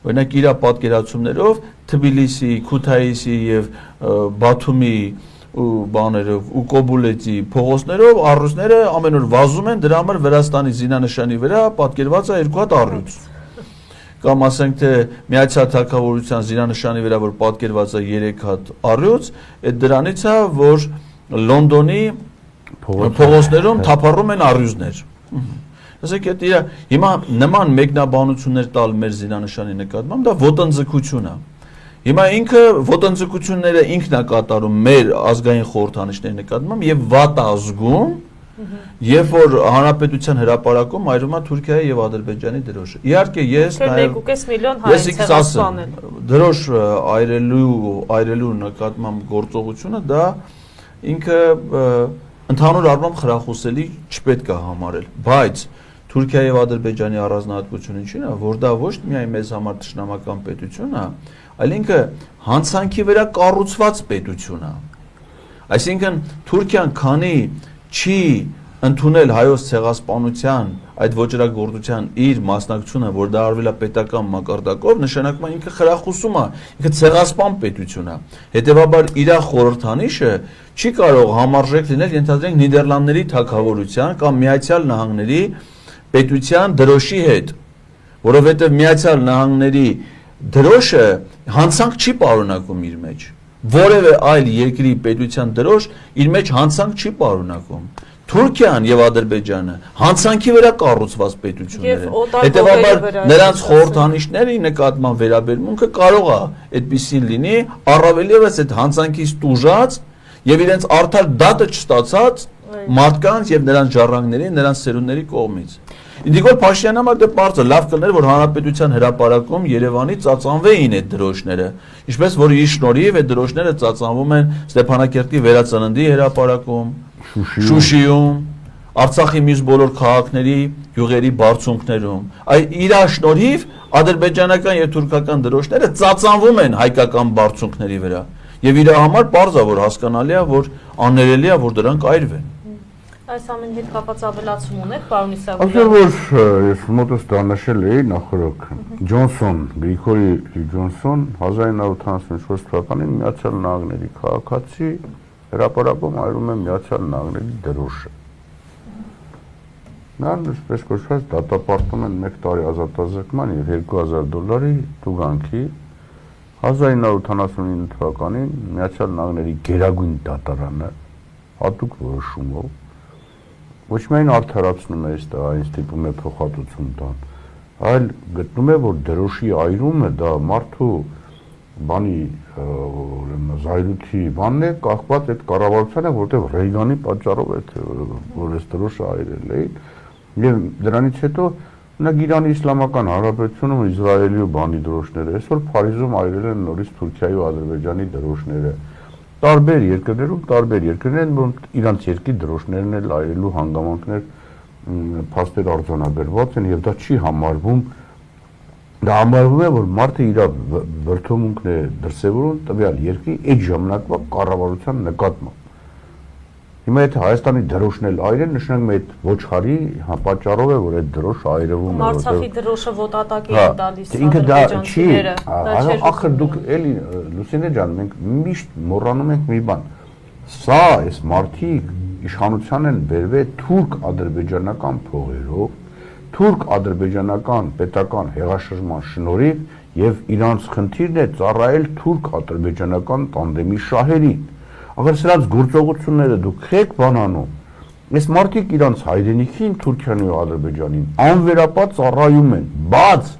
Օրինակ իր պատկերացումներով Թբիլիսի, Քութայիսի եւ Բաթումի ու բաներով ու Կոբուլետի փողոցներով առյուծները ամեն օր վազում են, դրա համար Վրաստանի զինանշանի վրա պատկերված է 2 հատ առյուծ։ Կամ ասենք թե Միացյալ Թագավորության զինանշանի վրա որ պատկերված է 3 հատ առյուծ, այդ դրանից է որ Լոնդոնի փողոցներում թափառում են առյուծներ։ Ասենք այդ իր հիմա նման մեկնաբանություններ տալ մեր զինանշանի նկատմամբ դա ոտնձգություն է։ Հիմա ինքը ոտնձգությունները ինքն է կատարում մեր ազգային խորհրդանիշների նկատմամբ եւ վատ ազգում, երբ որ հանրապետության հրապարակում այրում է Թուրքիայի եւ Ադրբեջանի դրոշը։ Իհարկե ես նաեւ 2.5 միլիոն հայ ցեղասպանել։ Դրոշ այրելու նկատմամբ գործողությունը դա ինքը ընդհանուր առմամբ խրախուսելի չպետք է համարել, բայց Թուրքիայի եւ Ադրբեջանի առանձնահատկությունը ինչին է, որ դա ոչ միայն մեզ համար ճշնամական պետություն է, այլ ինքը հանցանքի վրա կառուցված պետություն է։ Այսինքն Թուրքիան քանի չի ընդունել հայոց ցեղասպանության այդ ոճրագործության իր մասնակցությունը, որ դա արվել է պետական մակարդակով, նշանակում է ինքը խրախուսում է, ինքը ցեղասպան պետություն է։ Հետևաբար իր խորհրդանիշը չի կարող համարժեք լինել ենթադրենք Նիդերլանդների թագավորության կամ Միացյալ Նահանգների պետության դրոշի հետ, որովհետև Միացյալ Նահանգների դրոշը հանցանք չի պարունակում իր մեջ։ Որևէ այլ երկրի պետության դրոշ իր մեջ հանցանք չի պարունակում։ Թուրքիան եւ Ադրբեջանը հանցանքի վրա կառուցված պետություններ են։ Հետևաբար նրանց խորհրդանիշների նկատմամբ վերաբերմունքը կարող է այդպեսին լինի, առավելևս այդ հանցանքից տուժած եւ իրենց արդար դատը չստացած մարդկանց եւ նրանց ժառանգների, նրանց սերունդների կողմից։ Նիկոլ Փաշինյանը համար դե բարձր լավ կներ, որ հանրապետության հրապարակում Երևանի ծածանվեին այդ դրոշները, ինչպես որ իր շնորհիվ այդ դրոշները ծածանվում են Ստեփանակերտի վերածննդի հրապարակում, Շուշիում, Արցախի մյուս բոլոր քաղաքների, յուղերի բարձունքներում։ Այդ իր շնորհիվ ադրբեջանական եւ թուրքական դրոշները ծածանվում են հայկական բարձունքների վրա։ Եվ իր համար բարձր որ հասկանալի է, որ աներելի է, որ դրանք այրվեն։ Այս ամեն հետ կապված ավելացում ունեք, պարոն Իսագուլյան։ Ասեմ, որ ես մոտս դա նշել էի նախորդ Ջոնսոն, Գրիգորի Ջոնսոն 1974 թվականին Միացյալ Նահանգների քաղաքացի հրապարակում այրում է Միացյալ Նահանգների դրոշը։ Նրան այսպես կոչված դատապարտում են 1 տարի ազատազրկման եւ $2000 տուգանքի 1979 թվականին Միացյալ Նահանգների գերագույն դատարանը հատուկ որոշումով ոչ միայն արդարացնում է այստեղ այն ստիպում է փոխհատուցում տան, այլ գտնում է, որ դրոշի այրումը դա մարդու բանի զայրույթի բանն է կախված այդ կառավարությանը, որտեղ Ռեյգանի պատճառով է որ այս դրոշը այրել էին եւ դրանից հետո Նակ Իրանի Իսլամական Հանրապետությունում Իսրայելի ու բանի դրոշները, այսօր Փարիզում այրել են նորից Թուրքիայի ու Ադրբեջանի դրոշները։ Տարբեր երկրներում են, որ իրանց երկրի դրոշներն էլ այրելու հանգամանքներ փաստեր արձանագրված են եւ դա չի համարվում Դա համարվում է, որ մարդը իր վրդովմունքն է դրսևորում տվյալ երկրի այդ ժամանակվա կառավարության նկատմամբ։ Հիմա եթե Հայաստանի դրոշն էլ այր է, նշանակում է այդ ոչխարի պատճառով է, որ այդ դրոշը այրվում է։ Արցախի դրոշը ոտատակի է տալիս ինքը դա չի, ադրբեջանցիները։ ախր դուք էլի Լուսինե ջան, մենք միշտ մոռանում ենք մի բան։ Սա այս մարդիկ իշխանության են բերվել թուրք-ադրբեջանական փողերով, թուրք-ադրբեջանական պետական հեղաշրջման շնորհիվ եւ իրանց խնդիրն է ծառայել թուրք-ադրբեջանական տանդեմի շահերին։ Աղր սրանց գործողությունները դուք եք բանանում, այս մարդիկ իրանց հայրենիքին Թուրքիան ու Ադրբեջանին անվերապատ ծառայում են, բաց,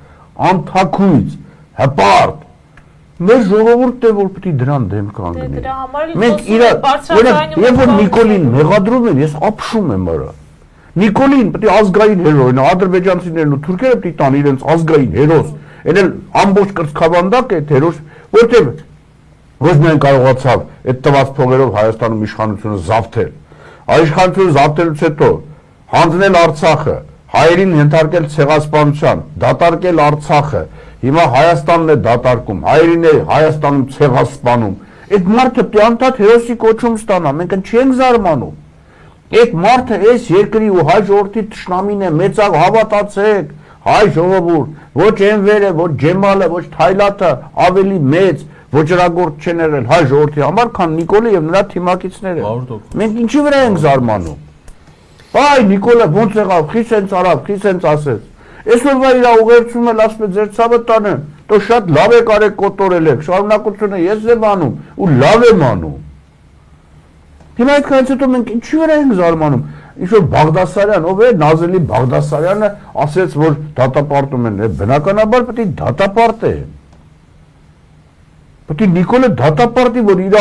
անթաքույց, հպարտ։ Մեր ժողովուրդն է, որ պետք է դրան դեմ կանգնի։ Դրա համար էլ Մենք երբ որ Նիկոլին մեղադրում են, ես ապշում եմ արա։ Նիկոլին պետք է ազգային հերո լինի, ադրբեջանցիներն ու թուրքերը պետք է տան իրենց ազգային հերոս։ Էն էլ ամբողջ կրծքավանդակ է հերոս, որտեղ ոչ միայն կարողացավ այդ տված փողերով Հայաստանում իշխանությունը զավթել, այլ իշխանությունը զավթելուց հետո հանձնել Արցախը, հայերին ենթարկել ցեղասպանության, դատարկել Արցախը, հիմա Հայաստանն է դատարկում, հայերին է Հայաստանում ցեղասպանում։ Այդ մարդը պետք է անդադ հերոսի կոչում ստանա, մենք չենք զարմանում։ Այդ մարդը այս երկրի ու հայ ժողովրդի թշնամին է, մեծավ հավատացեք, հայ ժողովուրդ, ոչ Էնվերը, ոչ Ջեմալը, ոչ Թայլաթը ավելի մեծ ոչրագործ չեն եղել հայ ժողովրդի համար, քան Նիկոլը եւ նրա թիմակիցները։ Մենք ինչի վրա ենք զարմանում։ Այ Նիկոլը ոնց եղավ, խի սենց արավ, խի սենց ասեց։ Այսօրվա իր ուղերձում էլ ասում է ձեր ցավը տանեմ, դու շատ լավ եք արեք կոտորել եք, շարունակությունը ես եմ անում ու լավ եմ անում։ Հիմա այդքանից հետո մենք ինչի վրա ենք զարմանում։ Ինչ-որ Բաղդասարյան, ով է Նազելի Բաղդասարյանը ասեց, որ դատապարտում են, բնականաբար պետք է դատապարտե։ Պետք է Նիկոլը դատապարտի, որ իր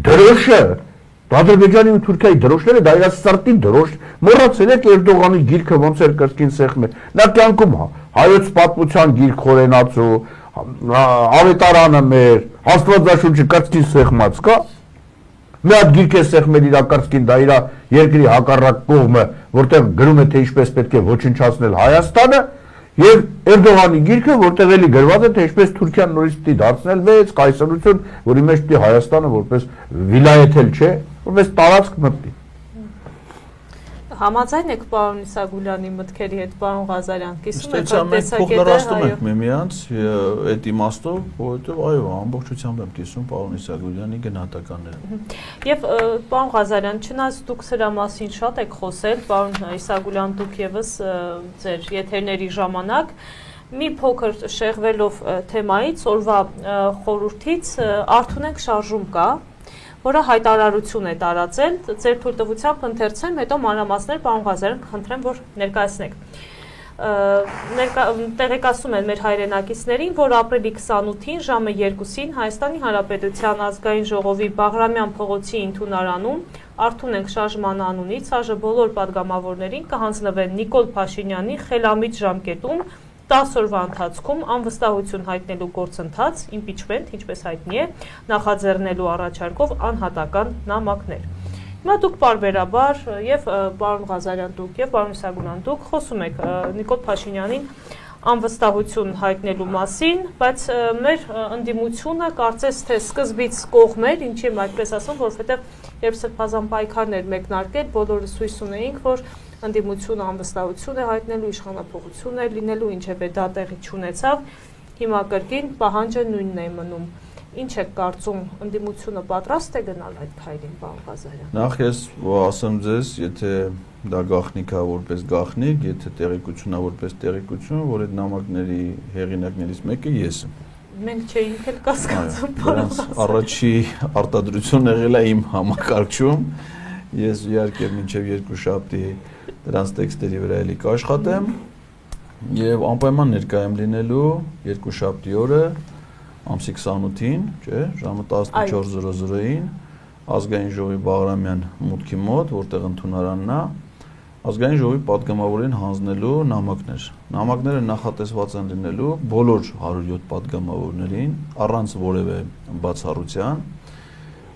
դրոշը, Ադրբեջանի ու Թուրքիայի դրոշները դա իր սրտի դրոշ, մոռացել եք Էրդողանի գիրքը ոնց էր կրկին սեղմել։ Նա կյանքում հայոց պատմության գիրք խորենացու, ավետարանը մեր, Աստվածաշունչը կրկին սեղմած կա։ Մի հատ գիրք է սեղմել իր կրկին, դա իր երկրի հակառակ կողմը, որտեղ գրում է թե ինչպես պետք է ոչնչացնել Հայաստանը, եւ Էրդողանի գիրքը, որտեղ էլի գրված է թե ինչպես Թուրքիան նորից պիտի դարձնել վեց կայսրություն, որի մեջ պիտի Հայաստանը որպես վիլայեթ էլ չէ, որպես տարածք մտնի։ Համաձայն եք պարոն Իսագուլյանի մտքերի հետ, պարոն Ղազարյան, կիսում եք մենք փոխլրացնում ենք միմյանց այդ իմաստով, որովհետև այո, ամբողջությամբ եմ կիսում պարոն Իսագուլյանի գնահատականները։ Եվ պարոն Ղազարյան, չնայած դուք սրա մասին շատ եք խոսել, պարոն Իսագուլյան, դուք եւս ձեր եթերների ժամանակ մի փոքր շեղվելով թեմայից, օրվա խորհրդից Արթունենք շարժում կա, որը հայտարարություն է տարածել, ձեր թույլտվությամբ ընթերցեմ, հետո մանրամասներ պարոն Ղազարյան կխնդրեմ, որ ներկայացնեք։ Տեղեկացում են մեր հայրենակիցներին, որ ապրիլի 28-ին ժամը 2-ին Հայաստանի Հանրապետության ազգային ժողովի Բաղրամյան փողոցի ընդունարանում Արթունենք շարժման անունից ԱԺ բոլոր падգամավորներին կհանձնվեն Նիկոլ Փաշինյանի խելամիտ ժամկետում 10 օրվա ընթացքում անվստահություն հայտնելու գործընթաց, impeachment, ինչպես հայտնի է, նախաձեռնելու առաջարկով անհատական նամակներ։ Հիմա դուք պարբերաբար եւ պարոն Ղազարյան դուք եւ պարոն Իսագուլյան դուք խոսում եք Նիկոլ Փաշինյանին անվստահություն հայտնելու մասին, բայց մեր ընդդիմությունը կարծես թե սկզբից կողմեր, ինչի եմ այդպես ասում, որովհետեւ երբ սրբազան պայքարներ մեկնարկել, բոլորս հույս ունեինք, որ ընդդիմությունը անվստահություն է հայտնելու, իշխանափոխություն է լինելու, ինչևէ դա տեղի չունեցավ, հիմա կրկին պահանջը նույնն է մնում։ Ինչ եք կարծում, ընդդիմությունը պատրաստ է գնալ այդ քայլին, պարոն Ղազարյան։ Նախ ես ասեմ ձեզ, եթե դա գաղտնիք է որպես գաղտնիք, եթե տեղեկություն է որպես տեղեկություն, որ այդ նամակների հեղինակներից մեկը ես եմ։ Մենք չէինք էլ կասկածում, պարոն Ղազարյան։ Առաջի արտադրություն եղել է իմ համակարգչում։ Ես իհարկե մինչև երկուշաբթի դրանց տեքստերի վրա էլի կաշխատեմ եւ անպայման ներկայ եմ լինելու երկուշաբթի օրը ամսի 28-ին, չէ, ժամը 14:00-ին ազգային ժողովի Բաղրամյան մուտքի մոտ, որտեղ ընդունարանն է, ազգային ժողովի падգամավորին հանձնելու նամակներ։ Նամակները նախատեսված են լինելու բոլոր 107 падգամավորներին, առանց որևէ բացառության։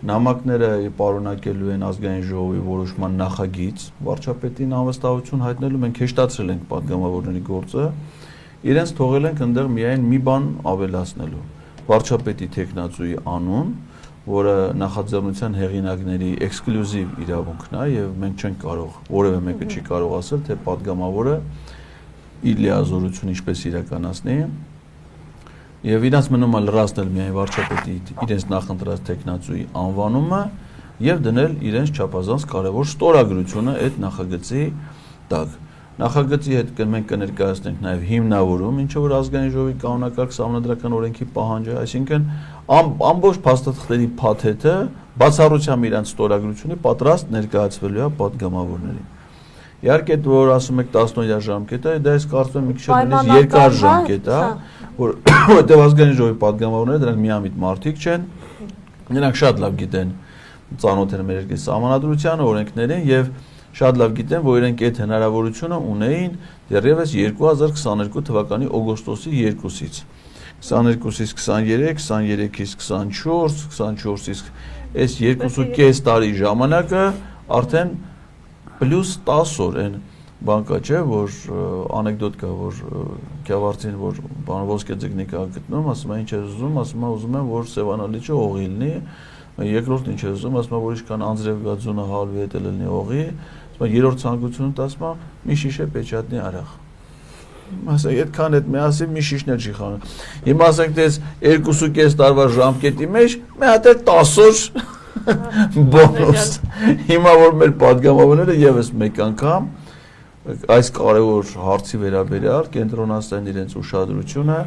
Նամակները պարունակելու են ազգային ժողովի որոշման նախագիծ, վարչապետին անվստահություն հայտնելու, մենք հեշտացրել ենք падգամավորների գործը, իրենց թողել ենք այնտեղ միայն մի բան ավելացնելու վարչապետի տեխնացուի անուն, որը նախաձեռնության հեղինակների էքսկլյուզիվ իրավունքն է եւ մենք չենք կարող, որևէ մեկը չի կարող ասել, թե падգամավորը իր լիազորությունը ինչպես իրականացնի եւ իրանց մնում է լրացնել միայն վարչապետի իրենց նախընտրած տեխնացուի անվանումը եւ դնել իրենց չափազանց կարեւոր ստորագրությունը այդ նախագծի տակ։ Նախագծի հետ մենք կներկայացնենք նաև հիմնավորում, ինչը որ ազգային ժողովի կանոնակարգ սահմանադրական օրենքի պահանջ է, այսինքն ամբողջ փաստաթղթերի փաթեթը բացառությամբ իրանց ստորագրությունը պատրաստ ներկայացվելու է падգամավորներին։ Իհարկե որ ասում եք 10-օրյա ժամկետ է, դա ես կարծում եմ մի քիչ նույնիսկ երկար ժամկետ է, որովհետև ազգային ժողովի падգամավորները դրանք միամիտ մարդիկ չեն, նրանք շատ լավ գիտեն ծանոթ են մեր երկրի սահմանադրությանը, օրենքներին եւ շատ լավ գիտեն, որ իրենք այդ հնարավորությունը ունեին դեռևս 2022 թվականի օգոստոսի 2-ից 22-ից 23, 23-ից 24, 24-ից այս 2.5 տարի ժամանակը արդեն պլյուս 10 օր են բան կա չէ, որ անեկդոտ կա, որ Գավառցին, որ բան ոսկե ձկնիկ ա գտնում, ասում է ինչ է ուզում, ասում է ուզում եմ, որ Սևանալիչը օղի լինի, երկրորդ ինչ է ուզում, ասում է, որ ինչքան անձրև գածունը հալվի հետ լինի օղի, ասում է երրորդ ցանկությունը ասում է մի շիշե պեչատնի արախ։ Ասա այդքան այդ միասին մի շիշն չի խաղում։ Հիմա ասենք դες 2.5 տարվա ժամկետի մեջ մի հատ 10 օր բոնուս։ Հիմա որ մեր падգամավորները եւս մեկ անգամ այս կարևոր հարցի վերաբերյալ կենտրոնացնեն իրենց ուշադրությունը,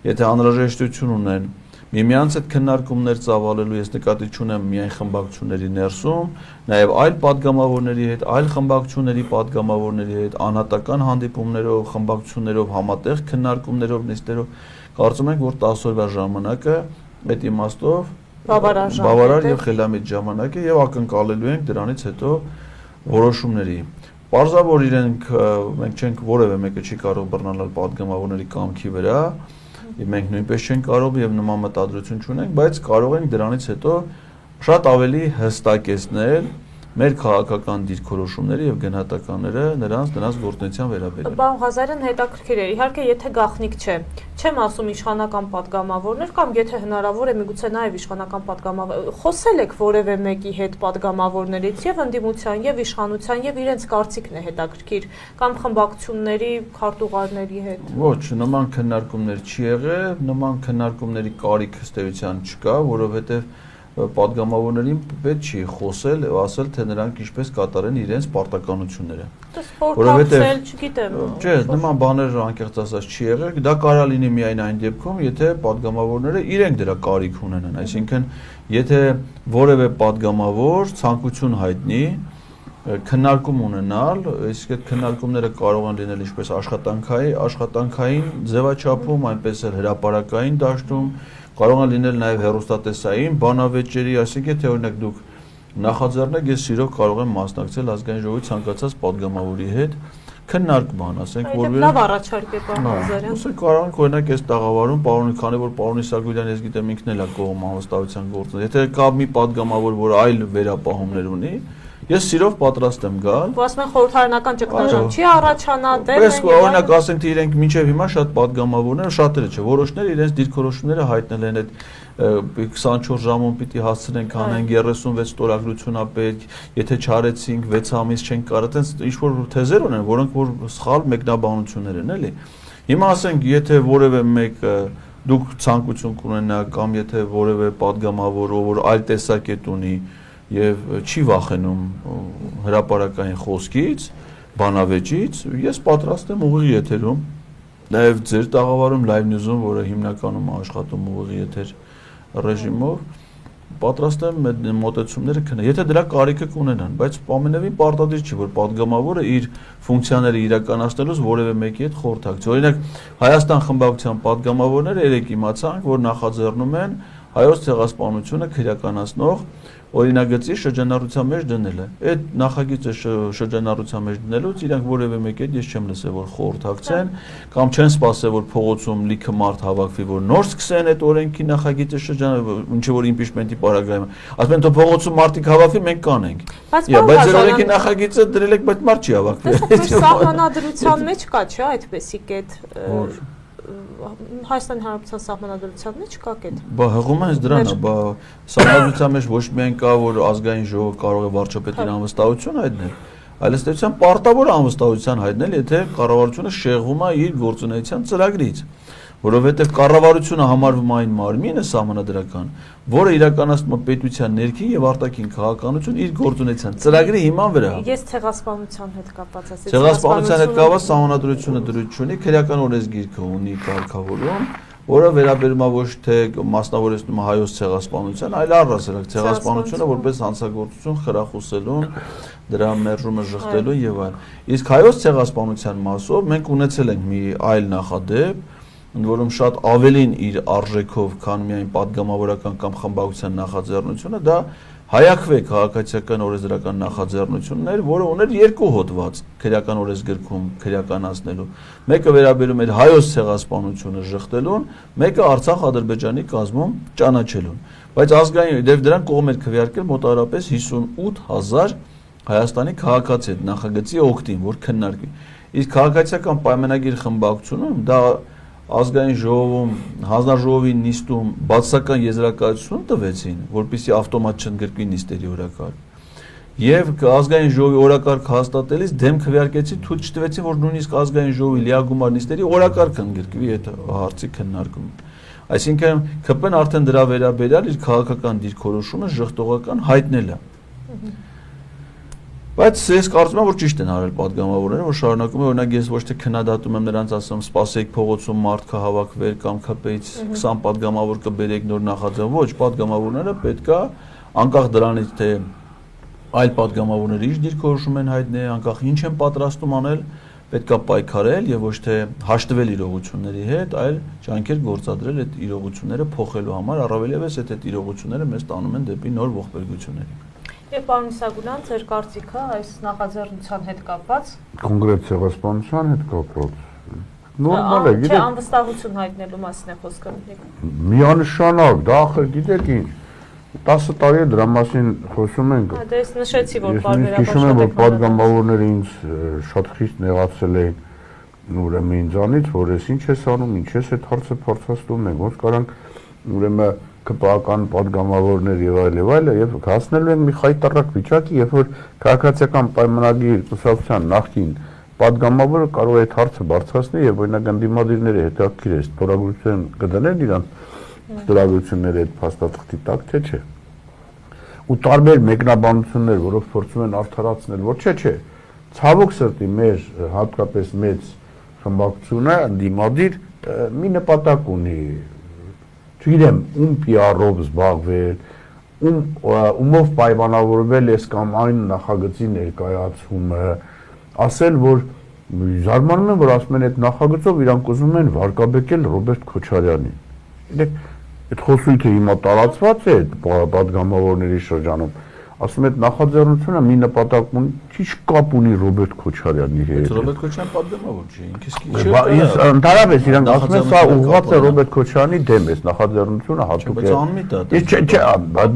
եթե անհրաժեշտություն ունեն միմյանց այդ քննարկումներ ծավալելու, ես նկատի չունեմ միայն խմբակցությունների ներսում, նաև այլ падգամավորների հետ, այլ խմբակցությունների падգամավորների հետ, անհատական հանդիպումներով, խմբակցություններով, համատեղ քննարկումներով, նիստերով, կարծում ենք, որ 10 օրվա ժամանակը այդ իմաստով բավարար եւ խելամիտ ժամանակ է եւ ակնկալելու ենք դրանից հետո որոշումների։ Պարզավոր իրենք մենք չենք որևէ մեկը չի կարող բռնանալ падգամավորների կամքի վրա, մենք նույնպես չենք կարող եւ նման մտադրություն չունենք, բայց կարող ենք դրանից հետո շատ ավելի հստակեցնել մեր քաղաքական դիրքորոշումները եւ գնահատականները նրանց գործունեության վերաբերյալ։ Պարոն Ղազարյան, հետաքրքիր է, իհարկե եթե գաղտնիք չէ, չեմ ասում իշխանական падգամավորներ կամ եթե հնարավոր է միգուցե նաեւ իշխանական падգամավոր, խոսել եք որևէ մեկի հետ падգամավորներից եւ ընդդիմության եւ իշխանության եւ իրենց կարծիքն է հետաքրքիր կամ խմբակցությունների քարտուղարների հետ։ Ոչ, նման քննարկումներ չի եղել, նման քննարկումների կարիք ըստ էության չկա, որովհետեւ падգամավորներին պետք չի խոսել, ասել թե նրանք ինչպես կատարեն իրենց պարտականությունները։ Որովհետև չգիտեմ։ Չէ, նման բաներ անկեղծ ասած չի եղել, դա կարա լինի միայն այն դեպքում, եթե падգամավորները իրենք դրա կարիք ունենան, այսինքն եթե որևէ падգամավոր ցանկություն հայտնի քննարկում ունենալ, իսկ այդ քննարկումները կարող են լինել ինչպես աշխատանքային ձևաչափում, այնպես էլ հրապարակային դաշտում, կարող են լինել նաև հեռուստատեսային բանավեճերի, այսինքն թե օրինակ դուք նախաձեռնեք, ես սիրով կարող եմ մասնակցել ազգային ժողովի ցանկացած падգամավորի հետ քննարկման, ասենք որ լավ առաջարկ է պարոն Ղազարյան։ Ասենք կարող ենք օրինակ այս տաղավարում պարոն, քանի որ պարոն Իսագուլյան ես գիտեմ ինքն էլ է կողմ անվստահության գործը, եթե կա մի падգամավոր, որ այլ վերապահումներ ունի, ես սիրով պատրաստ եմ գալ։ Ու ասում են խորհրդարանական ճգնաժամ չի առաջանա, դեռ Պես օրինակ ասենք թե իրենք մինչև հիմա շատ падգամավորները, շատերը չէ, որոշները իրենց դիրքորոշումները հայտնել են այդ 24 ժամում պիտի հասցնենք անենք 36 ստորագրություն ա պետք, եթե չարեցինք 6 ամիս չենք կարող, այտենց ինչ որ թեզեր ունեն, որոնք որ սխալ մեկնաբանություններ են, էլի։ Հիմա ասենք, եթե որևէ մեկ դուք ցանկություն կունենաք կամ եթե որևէ падգամավոր, որ այլ տեսակետ ունի եւ չի վախենում հրապարակային խոսքից, բանավեճից, ես պատրաստ եմ ուղիղ եթերում, նաեւ ձեր տաղավարում live news-ում, որը հիմնականում աշխատում ուղիղ եթեր ռեժիմով, պատրաստ եմ այդ մոտեցումները քննել, եթե դրա կարիքը կունենան, բայց ամենևին պարտադիր չի, որ падգամավորը իր ֆունկցիաները իրականացնելուց որևէ մեկի հետ խորհրդակցի։ Օրինակ Հայաստան խմբակցության падգամավորները երեք իմացանք, որ նախաձեռնում են հայոց ցեղասպանությունը քրեականացնող օրինագծի շրջանառության մեջ դնելը։ Այդ նախագիծը շրջանառության մեջ դնելուց իրանք որևէ մեկի հետ ես չեմ լսել, որ խորհրդակցեն կամ չեն սպասել, որ փողոցում լիքը մարդ հավաքվի, որ նոր սկսեն այդ օրենքի նախագիծը ինչը որ իմպիչմենտի պարագայում։ Ասում են, թե փողոցում մարդիկ հավաքվի, մենք կանենք։ Բայց ձեր օրենքի նախագիծը դրել եք, բայց մարդ չի հավաքվի։ Սահմանադրության մեջ կա, չէ՞, այդպեսի կետ։ Հայաստանի Հանրապետության սահմանադրության մեջ կա կետ։ Բա հղում են դրան, բա սահմանադրության մեջ ոչ միայն կա, որ ազգային ժողովը կարող է վարչապետին անվստահություն հայտնել, այլ ըստ էության պարտավոր անվստահության հայտնել, եթե կառավարությունը շեղվում է իր գործունեության ծրագրից, որովհետև կառավարությունը համարվում է այն մարմինը սահմանադրական, որը իրականացնում է պետության ներքին եւ արտաքին քաղաքականություն իր գործունեության ծրագրի հիման վրա։ Ես ցեղասպանության հետ կապված ասեցի։ Ցեղասպանության հետ կապված սահմանադրությունը դրույթ ունի, քրեական օրենսգիրքը ունի կարգավորում, որը վերաբերում է ոչ թե մասնավորեցնում է հայոց ցեղասպանության, այլ առհասարակ ցեղասպանությունը որպես հանցագործություն խրախուսելուն, դրա մերժումը ժխտելու եւ այլն։ Իսկ հայոց ցեղասպանության մասով մենք ունեցել ենք մի այլ նախադեպ, որում շատ ավելին իր արժեքով, քան միայն պատգամավորական կամ խմբակցության նախաձեռնությունը, դա հայաքվե քաղաքացիական օրենսդրական նախաձեռնությունն էր, որը ուներ երկու հոդված քրեական օրենսգրքում քրեականացնելու։ Մեկը վերաբերում էր հայոց ցեղասպանությունը ժխտելուն, մեկը Արցախ-Ադրբեջանի կազմում ճանաչելուն։ Բայց ազգային դեպ դրան կողմ էր քվեարկել մոտավորապես 58000 Հայաստանի քաղաքացի այդ նախագծի օգտին, որ քննարկվի։ Իսկ քաղաքացիական պայմանագիր խմբակցությունում դա ազգային ժողովում, հանձնաժողովի նիստում բացասական եզրակացություն տվեցին, որպեսզի ավտոմատ չընդգրկվի նիստերի օրակարգ։ Եվ ազգային ժողովի օրակարգ հաստատելիս դեմ քվեարկեցին, թույլ չտվեցին, որ նույնիսկ ազգային ժողովի լիագումար նիստերի օրակարգը ընդգրկվի այդ հարցի քննարկումը։ Այսինքն ԿՊ-ն արդեն դրա վերաբերյալ իր քաղաքական դիրքորոշումը ժխտողական հայտնել է։ Բայց ես կարծում եմ, որ ճիշտ են արել պատգամավորները, որ շարունակում է, օրինակ ես ոչ թե քննադատում եմ նրանց, ասում սպասեք փողոցում մարդ կհավաքվեր կամ ԿՊ-ից 20 պատգամավոր կբերեք նոր նախաձեռն, ոչ, պատգամավորները պետքա անկախ դրանից թե այլ պատգամավորները ինչ դիրքորոշում են հայտնել, անկախ ինչ են պատրաստում անել, պետքա պայքարել եւ ոչ թե հաշտվել իրողությունների հետ, այլ ջանքեր գործադրել այդ իրողությունները փոխելու համար, առավելևս այդ իրողությունները մեզ տանում են դեպի նոր ողբերգությունների։ Եվ պարոն Իսագուլյան, ձեր կարծիքը այս նախաձեռնության հետ կապված։ Կոնկրետ ցեղասպանության հետ կապված։ Նորմալ է, գիտեք։ Չէ, անվստահություն հայտնելու մասին է խոսքը։ Միանշանակ, դա ախր գիտեք ինչ, 10 տարի է դրա մասին խոսում ենք։ Դե ես նշեցի, որ բարբերաբար հիշում եմ, որ պատգամավորները ինձ շատ խիստ նեղացել էին ուրեմն ինձանից, որ ես ինչ ես անում, ինչ ես այդ հարցը փորձացնում ենք, ոնց կարանք ուրեմն ԿՊ-ական պատգամավորներ եւ այլ եւ հասնելու են մի խայտարակ վիճակի, երբ որ քաղաքացիական պայմանագիր կուսակցության նախկին պատգամավորը կարող է այդ հարցը բարձրացնել եւ օրինակ ընդդիմադիրները հետաքրքիր է ստորագրություն կդնեն իրանց ստորագրությունները այդ փաստաթղթի տակ թե չէ։ Ու տարբեր մեկնաբանություններ, որով փորձում են արդարացնել, որ չէ, ցավոք սրտի մեր հատկապես մեծ խմբակցությունը ընդդիմադիր մի նպատակ ունի, չգիտեմ, ում PR-ով զբաղվել, ումով պայմանավորվել ես կամ այն նախագծի ներկայացումը, ասել, որ զարմանում եմ, որ ասում են այդ նախագծով իրանք ուզում են վարկաբեկել Ռոբերտ Քոչարյանին։ Գիտեք, այդ խոսույթը հիմա տարածված է պատգամավորների շրջանում, ասում եմ, նախաձեռնությունը մի նպատակ ունի, ինչ կապ ունի Ռոբերտ Քոչարյանի հետ։ Ռոբերտ Քոչարյան պատգամավոր չէ, ինքս Ես ընդհանրապես իրանք ասում են, սա ուղղված է Ռոբերտ Քոչարյանի դեմ է, նախաձեռնությունը հատուկ է։ Բայց անմիտ է։ Չէ,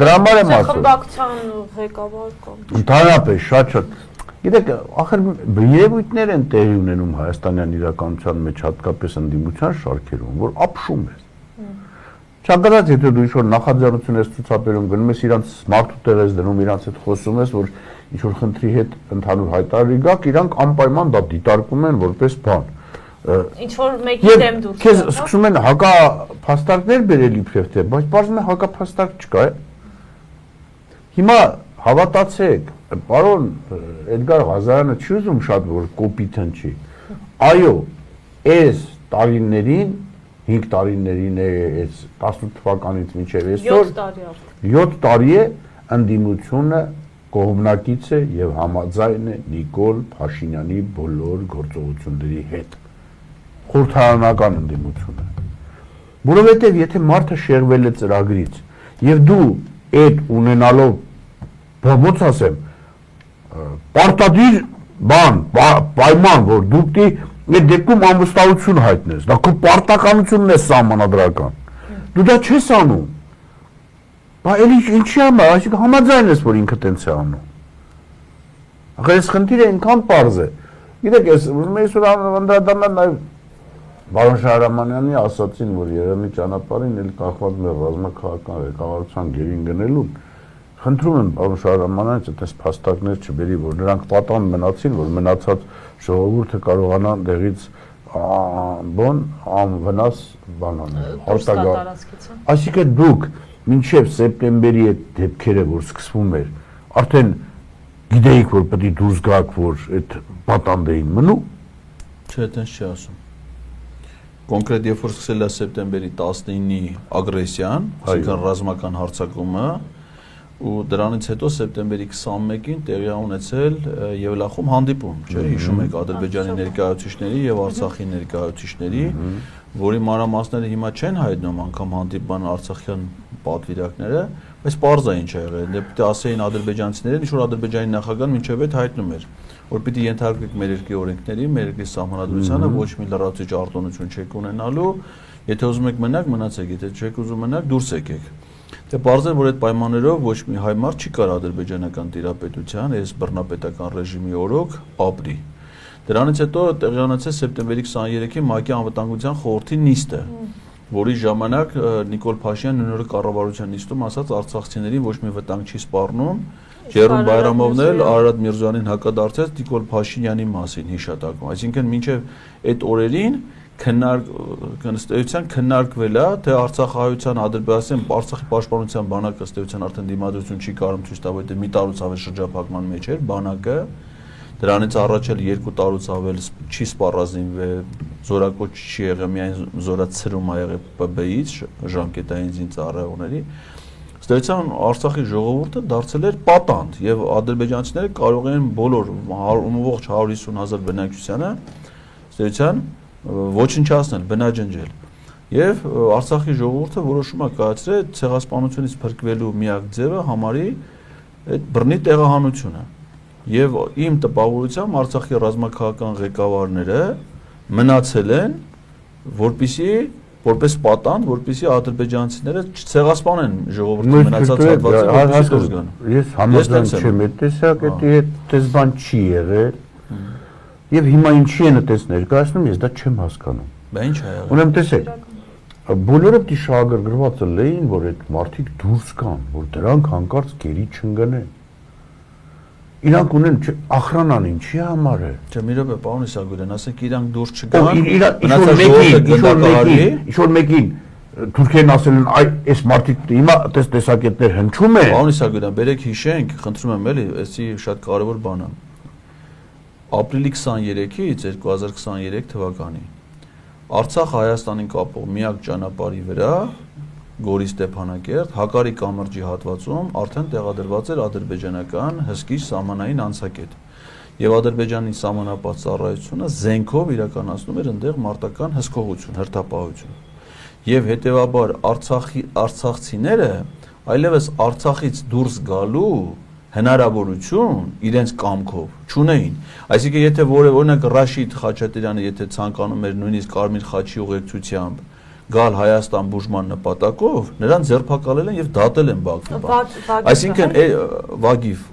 դրա համար եմ ասում։ Խմբակցության ղեկավար կամ։ Ընդհանրապես շատ Գիտեք, ախր երևույթներ են տեղի ունենում հայաստանյան իրականության մեջ, հատկապես ընդդիմության շարքերում, որ ապշում է։ Չանկարած եթե դու ինչ-որ նախաձեռնություն ես ցուցաբերում, գնում ես իրանց մարդու տեղ ես դնում, իրանց հետ խոսում ես, որ ինչ-որ խնդրի հետ ընդհանուր հայտարարի գաք, իրանք անպայման դա դիտարկում են որպես բան։ Ինչ-որ մեկի դեմ դուրս։ Քեզ սկսում են հակափաստարկներ բերել իբրև թե, բայց բարձրացնում է հակափաստարկ չկա։ Հիմա հավատացեք, պարոն Էդգար Ղազարյանը չի ուզում շատ որ կոպիտ հնչի։ Այո, այս տարիներին 5 տարիներին է, այս 18 թվականից մինչև այսօր 7 տարի է ընդդիմությունը կողմնակից է եւ համաձայն է Նիկոլ Փաշինյանի բոլոր գործողությունների հետ։ Խորհրդարանական ընդդիմությունը։ Որովհետեւ եթե մարդը շեղվել է ծրագրից եւ դու այդ ունենալով ոնց ասեմ պարտադիր բան, պայման, որ դու պիտի այդ դեպքում անվստահություն հայտնես, դա քո պարտականությունն է սահմանադրական։ Դու դա չես անում։ Բա էլի ինչի համար, այսինքն համաձայն ես, որ ինքը տենց է անում։ Ախր այս խնդիրը այնքան պարզ է։ Գիտեք, ես ուզում եմ այսօր անդրադառնալ նաև Բարոն Շահրամանյանի ասացին, որ Երևանի ճանապարհին էլ կախված մեր ռազմաքաղաքական ղեկավարության գերին գնելուն, խնդրում եմ բարոն Շահրամանյանից այդպես փաստարկներ չբերի, որ նրանք պատան մնացին, որ մնացած ժողովուրդը կարողանան դեղից անվնաս բանանել։ Այսինքն դուք մինչև սեպտեմբերի այդ դեպքերը, որ սկսվում էր, արդեն գիտեիք, որ պետք է դուրս գաք, որ այդ պատանդեին մնու։ Չէ, այդպես չի ասում։ Կոնկրետ երբ որ սկսել է սեպտեմբերի 19-ի ագրեսիան, այսինքն ռազմական հարձակումը, ու դրանից հետո սեպտեմբերի 21-ին տեղի է ունեցել Եվլախում հանդիպում, չէ՞, հիշում եք Ադրբեջանի ներկայացուցիչների եւ Արցախի ներկայացուցիչների, որի մանրամասները հիմա չեն հայտնում անգամ հանդիպման արցախյան պատվիրակները, բայց պարզ է ինչ է եղել, դեպի ասեին ադրբեջանցիներին, ինչ որ Ադրբեջանի նախագահան մինչև այդ հայտնում էր, որ պիտի ենթարկվեք մեր երկրի օրենքների, մեր երկրի սահմանադրությանը, ոչ մի լրացուցիչ արտոնություն չեք ունենալու, եթե ուզում եք մնաք, մնացեք, եթե չեք ուզում մնաք, դուրս եկեք։ Դե պարզ է, որ այդ պայմաններով ոչ մի հայ մարդ չի կարող ադրբեջանական տիրապետության, այս բռնապետական ռեժիմի օրոք ապրի։ Դրանից հետո տեղի ունեցել սեպտեմբերի 23-ի ՄԱԿ-ի անվտանգության խորհրդի նիստը, որի ժամանակ Նիկոլ Փաշինյանն նույն օրը կառավարության նիստում ասաց արցախցիներին ոչ մի վտանգ չի սպառնում, Ջերում Բայրամովն էլ Արարատ Միրզոյանին հակադարձեց Նիկոլ Փաշինյանի մասին հիշատակում, այսինքն մինչև այդ օրերին ըստ քննարկվել է, թե Արցախահայության Ադրբեջանական Արցախի պաշտպանության բանակը ըստ արդեն դիմադրություն չի կարող ցույց տալ, որ մի տարուց ավել շրջափակման մեջ էր բանակը, դրանից առաջ էլ 2 տարուց ավել չի սպառազինվել, զորակոչ չի եղել, միայն զորացրում ա եղել ՊԲ-ից ժամկետային զինծառայողների։ Ըստ Արցախի ժողովուրդը դարձել էր պատանդ եւ ադրբեջանցիները կարող են բոլոր ողջ 150,000 բնակչությանը ըստ ոչնչացնել, բնաջնջել։ Եվ Արցախի ժողովուրդը որոշում է կայացրել ցեղասպանությունից փրկվելու միակ ձևը համարի այդ բռնի տեղահանությունը։ Եվ իմ տպավորությամբ Արցախի ռազմաքաղաքական ղեկավարները մնացել են, որպեսզի որպես պատանդ, որպեսզի ադրբեջանցիները չցեղասպանեն ժողովրդի մնացած հատվածը։ Ես համաձայն չեմ այդ տեսակետի հետ, այդպես բան չի եղել։ Եվ հիմա ինչի են այդպես ներկայացնում, ես դա չեմ հասկանում։ Բա ինչ է եղել։ Ուրեմն տեսեք, բոլորը պիտի շահագրգռված լինեին, որ այդ մարդիկ դուրս գան, որ դրանք հանկարծ գերի չընկնեն։ Իրանք ունեն ախրանան ինչի համար է։ Չէ, մի րոպե, պարոն Իսագուլյան, ասեք իրանք դուրս չգան, ինչ-որ մեկին թուրքերն ասել են, այ այս մարդիկ հիմա այդպես տեսակետներ հնչում են։ Պարոն Իսագուլյան, բերեք հիշենք, խնդրում եմ էլի, էսի շատ կարևոր բան է։ Ապրիլի 23-ից 2023 թվականի Արցախ Հայաստանին կապող միակ ճանապարհի վրա Գորի Ստեփանակերտ Հակարի կամրջի հատվածում արդեն տեղադրված էր ադրբեջանական հսկիչ սահմանային անցակետ եւ Ադրբեջանի սահմանապահ ծառայությունը զենքով իրականացնում էր այնտեղ մարտական հսկողություն, հերթապահություն եւ հետեւաբար արցախցիները այլևս Արցախից դուրս գալու հնարավորություն իրենց կամքով չունեին։ Այսինքն եթե օրինակ Ռաշիդ Խաչատրյանը եթե ցանկանում էր նույնիսկ Կարմիր խաչի ուղեկցությամբ գալ Հայաստան բուժման նպատակով, նրան ձերբակալել են եւ դատել են Բաքվի։ Այսինքն Վագիֆ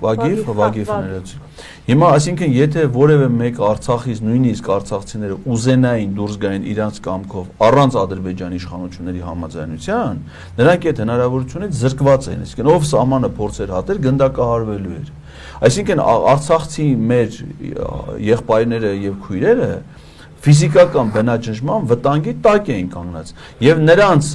ներեցի։ Հիմա այսինքն եթե որևէ մեկ Արցախից նույնիսկ արցախցիները ուզենային դուրս գային իրանց կամքով առանց Ադրբեջանի իշխանությունների համաձայնության, նրանք այդ հնարավորությունից զրկված էին, այսինքն ով սահմանը փորձեր հատել, գնդակահարվելու էր։ Այսինքն Արցախցի մեր եղբայրները եւ քույրերը ֆիզիկական բնաջնջման վտանգի տակ էին կանգնած եւ նրանց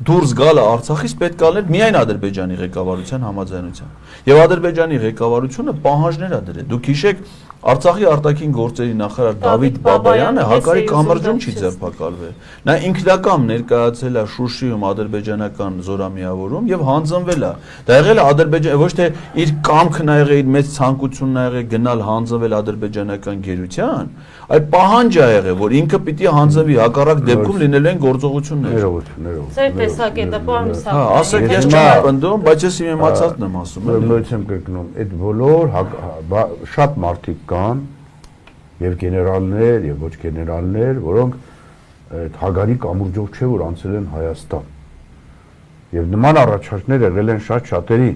դուրս գալը Արցախից պետք է լիներ միայն Ադրբեջանի ղեկավարության համաձայնությամբ եւ Ադրբեջանի ղեկավարությունը պահանջներ ա դրել դուք հիշեք Արցախի արտաքին գործերի նախարար Դավիթ Բաբայանը Հակարի կամրջում չի ձերբակալվել նա ինքնական ներկայացել է Շուշիում ադրբեջանական զորամիավորում եւ հանձնվել է դա եղել է Ադրբեջան ոչ թե իր կամքն ա եղել իր մեծ ցանկությունն ա եղել գնալ հանձնվել ադրբեջանական գերության այլ պահանջ ա եղել որ ինքը պիտի հանձնվի հակառակ դեպքում լինելու են գործողություններ Ձեր տեսակետը պարոն Իսահակյան հա ասեք ես չեմ պնդում բայց ես իմ իմացածն եմ ասում նույնիսկ եմ կրկնում այդ բոլոր շատ մարդիկ կան եւ գեներալներ եւ ոչ գեներալներ որոնք այդ Հագարի կամուրջով չէ որ անցել են Հայաստան եւ նման առաջարկներ եղել են շատ շատերի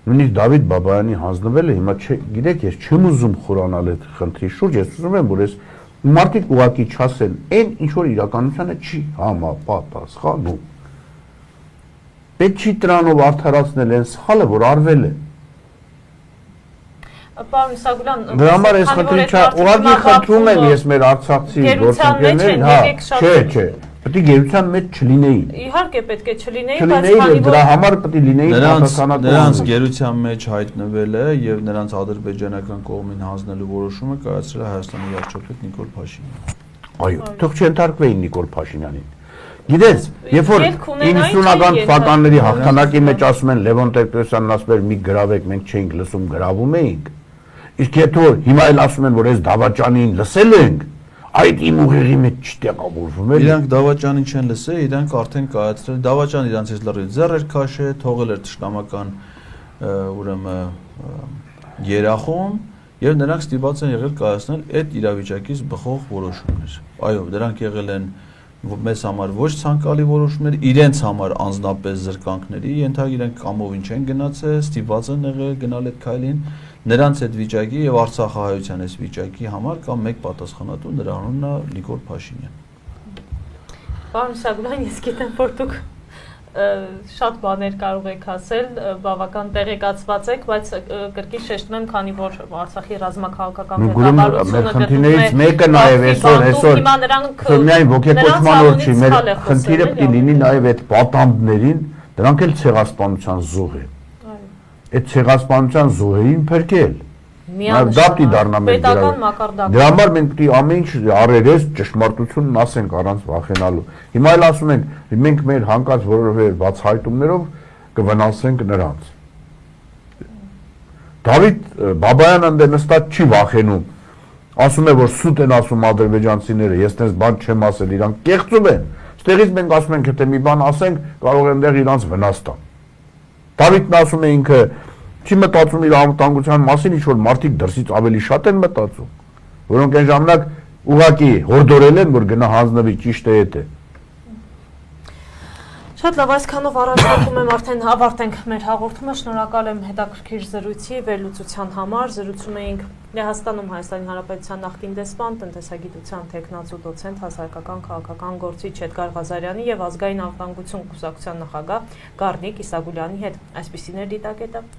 նույնիսկ Դավիթ Բաբայանի հանձնվելը հիմա գիտեք ես չեմ ուզում խորանալ այդ խնդրի շուրջ ես ուզում եմ որ այս Մարդիկ ուղղակի չասեն, այն ինչ որ իրականությանը չի համապատասխանում։ Պետք չի դրանով արդարացնել այն սխալը, որ արվել է։ Պարոն Իսագուլյան, Դրա համար այս խնդրի ուղղակի խնդրում եմ ես մեր արցախցի գործընկերներին, չէ, պետք է գերության մեջ չլինեին։ Իհարկե պետք է չլինեին, բայց քանի դրա համար պետք է լինեին պատասխանատու։ Նրանց գերության մեջ հայտնվել է եւ նրանց ադրբեջանական կողմին հանձնելու որոշումը կայացրել է Հայաստանի վարչապետ Նիկոլ Փաշինյանը։ Այո, թող չընթարկվեին Նիկոլ Փաշինյանին։ Գիտես, երբ որ 90-ական թվականների հաղթանակի մեջ ասում են Լևոն Տեր-Պետրոսյանն ասում էր մի գրավեք, մենք չէինք լսում, գրավում էինք։ Իսկ եթե հիմա էլ ասում են, որ այս Դավաճանին լսել ենք, այդ իմ ուղեղի մեջ չտեղավորվում է։ Իրանք Դավաճանին չեն լսել, իրանք արդեն կայացրել Դավաճանը իրանցից լրիվ ձեռ էր քաշել, թողել էր ճշտամական ուրեմն երախում եւ նրանք ստիպված են եղել կայացնել այդ իրավիճակից բխող որոշումներ։ Այո, դրանք եղել են մեզ համար ոչ ցանկալի որոշումներ, իրենց համար անձնապես զրկանքների, ենթակ իրենք կամովին չեն գնացել, ստիպված են եղել գնալ այդ քայլին, նրանց այդ վիճակի եւ Արցախահայության այս վիճակի համար կա մեկ պատասխանատու, նրա անունն է Նիկոլ Փաշինյան։ Պարոն Իսագուլյան, ես գիտեմ, որ դուք շատ բաներ կարող եք ասել, բավական տեղեկացված եք, բայց կրկին շեշտում եմ, քանի որ Արցախի ռազմաքաղաքական պետավարությունը խնդիրներից մեկը նաև այսօր միայն ոգեկոչման օր չի, մեր խնդիրը պետք է լինի նաև այդ պատանդներին, դրանք էլ ցեղասպանության զոհ են։ Այդ ցեղասպանության զոհերին փրկել։ Դա պիտի դառնա մեր դրա համար մենք պիտի ամեն ինչ առերես ճշմարտությունն ասենք առանց վախենալու։ Հիմա էլ ասում ենք, մենք մեր հանկարծ որովհետև բացահայտումներով կվնասենք նրանց։ Դավիթ Բաբայանը դե նստած չի վախենում։ Ասում է, որ սուտ են ասում ադրբեջանցիները, ես դες բան չեմ ասել, իրանք կեղծում են։ Ստեղից մենք ասում ենք, եթե մի բան ասենք, կարող են դեռ իրանց վնաս տան։ Դավիթն ասում է ինքը չի մտածում իր անվտանգության մասին, ինչ որ մարդիկ դրսից ավելի շատ են մտածում, որոնք այն ժամանակ ուղղակի հորդորել են, որ գնա հանձնվի, ճիշտ է եթե։ Շատ լավ, այսքանով առաջարկում եմ արդեն ավարտենք մեր հաղորդումը, շնորհակալ եմ հետաքրքիր զրույցի վերլուծության համար, զրուցում էինք Լեհաստանում Հայաստանի Հանրապետության նախկին դեսպան, տնտեսագիտության թեկնածու դոցենտ, հասարակական քաղաքական գործիչ Էդգար Ղազարյանի եւ ազգային անվտանգություն կուսակցության նախագահ Գառնիկ Իսագուլյանի հետ։ Այսպիսին էր դիտակետը։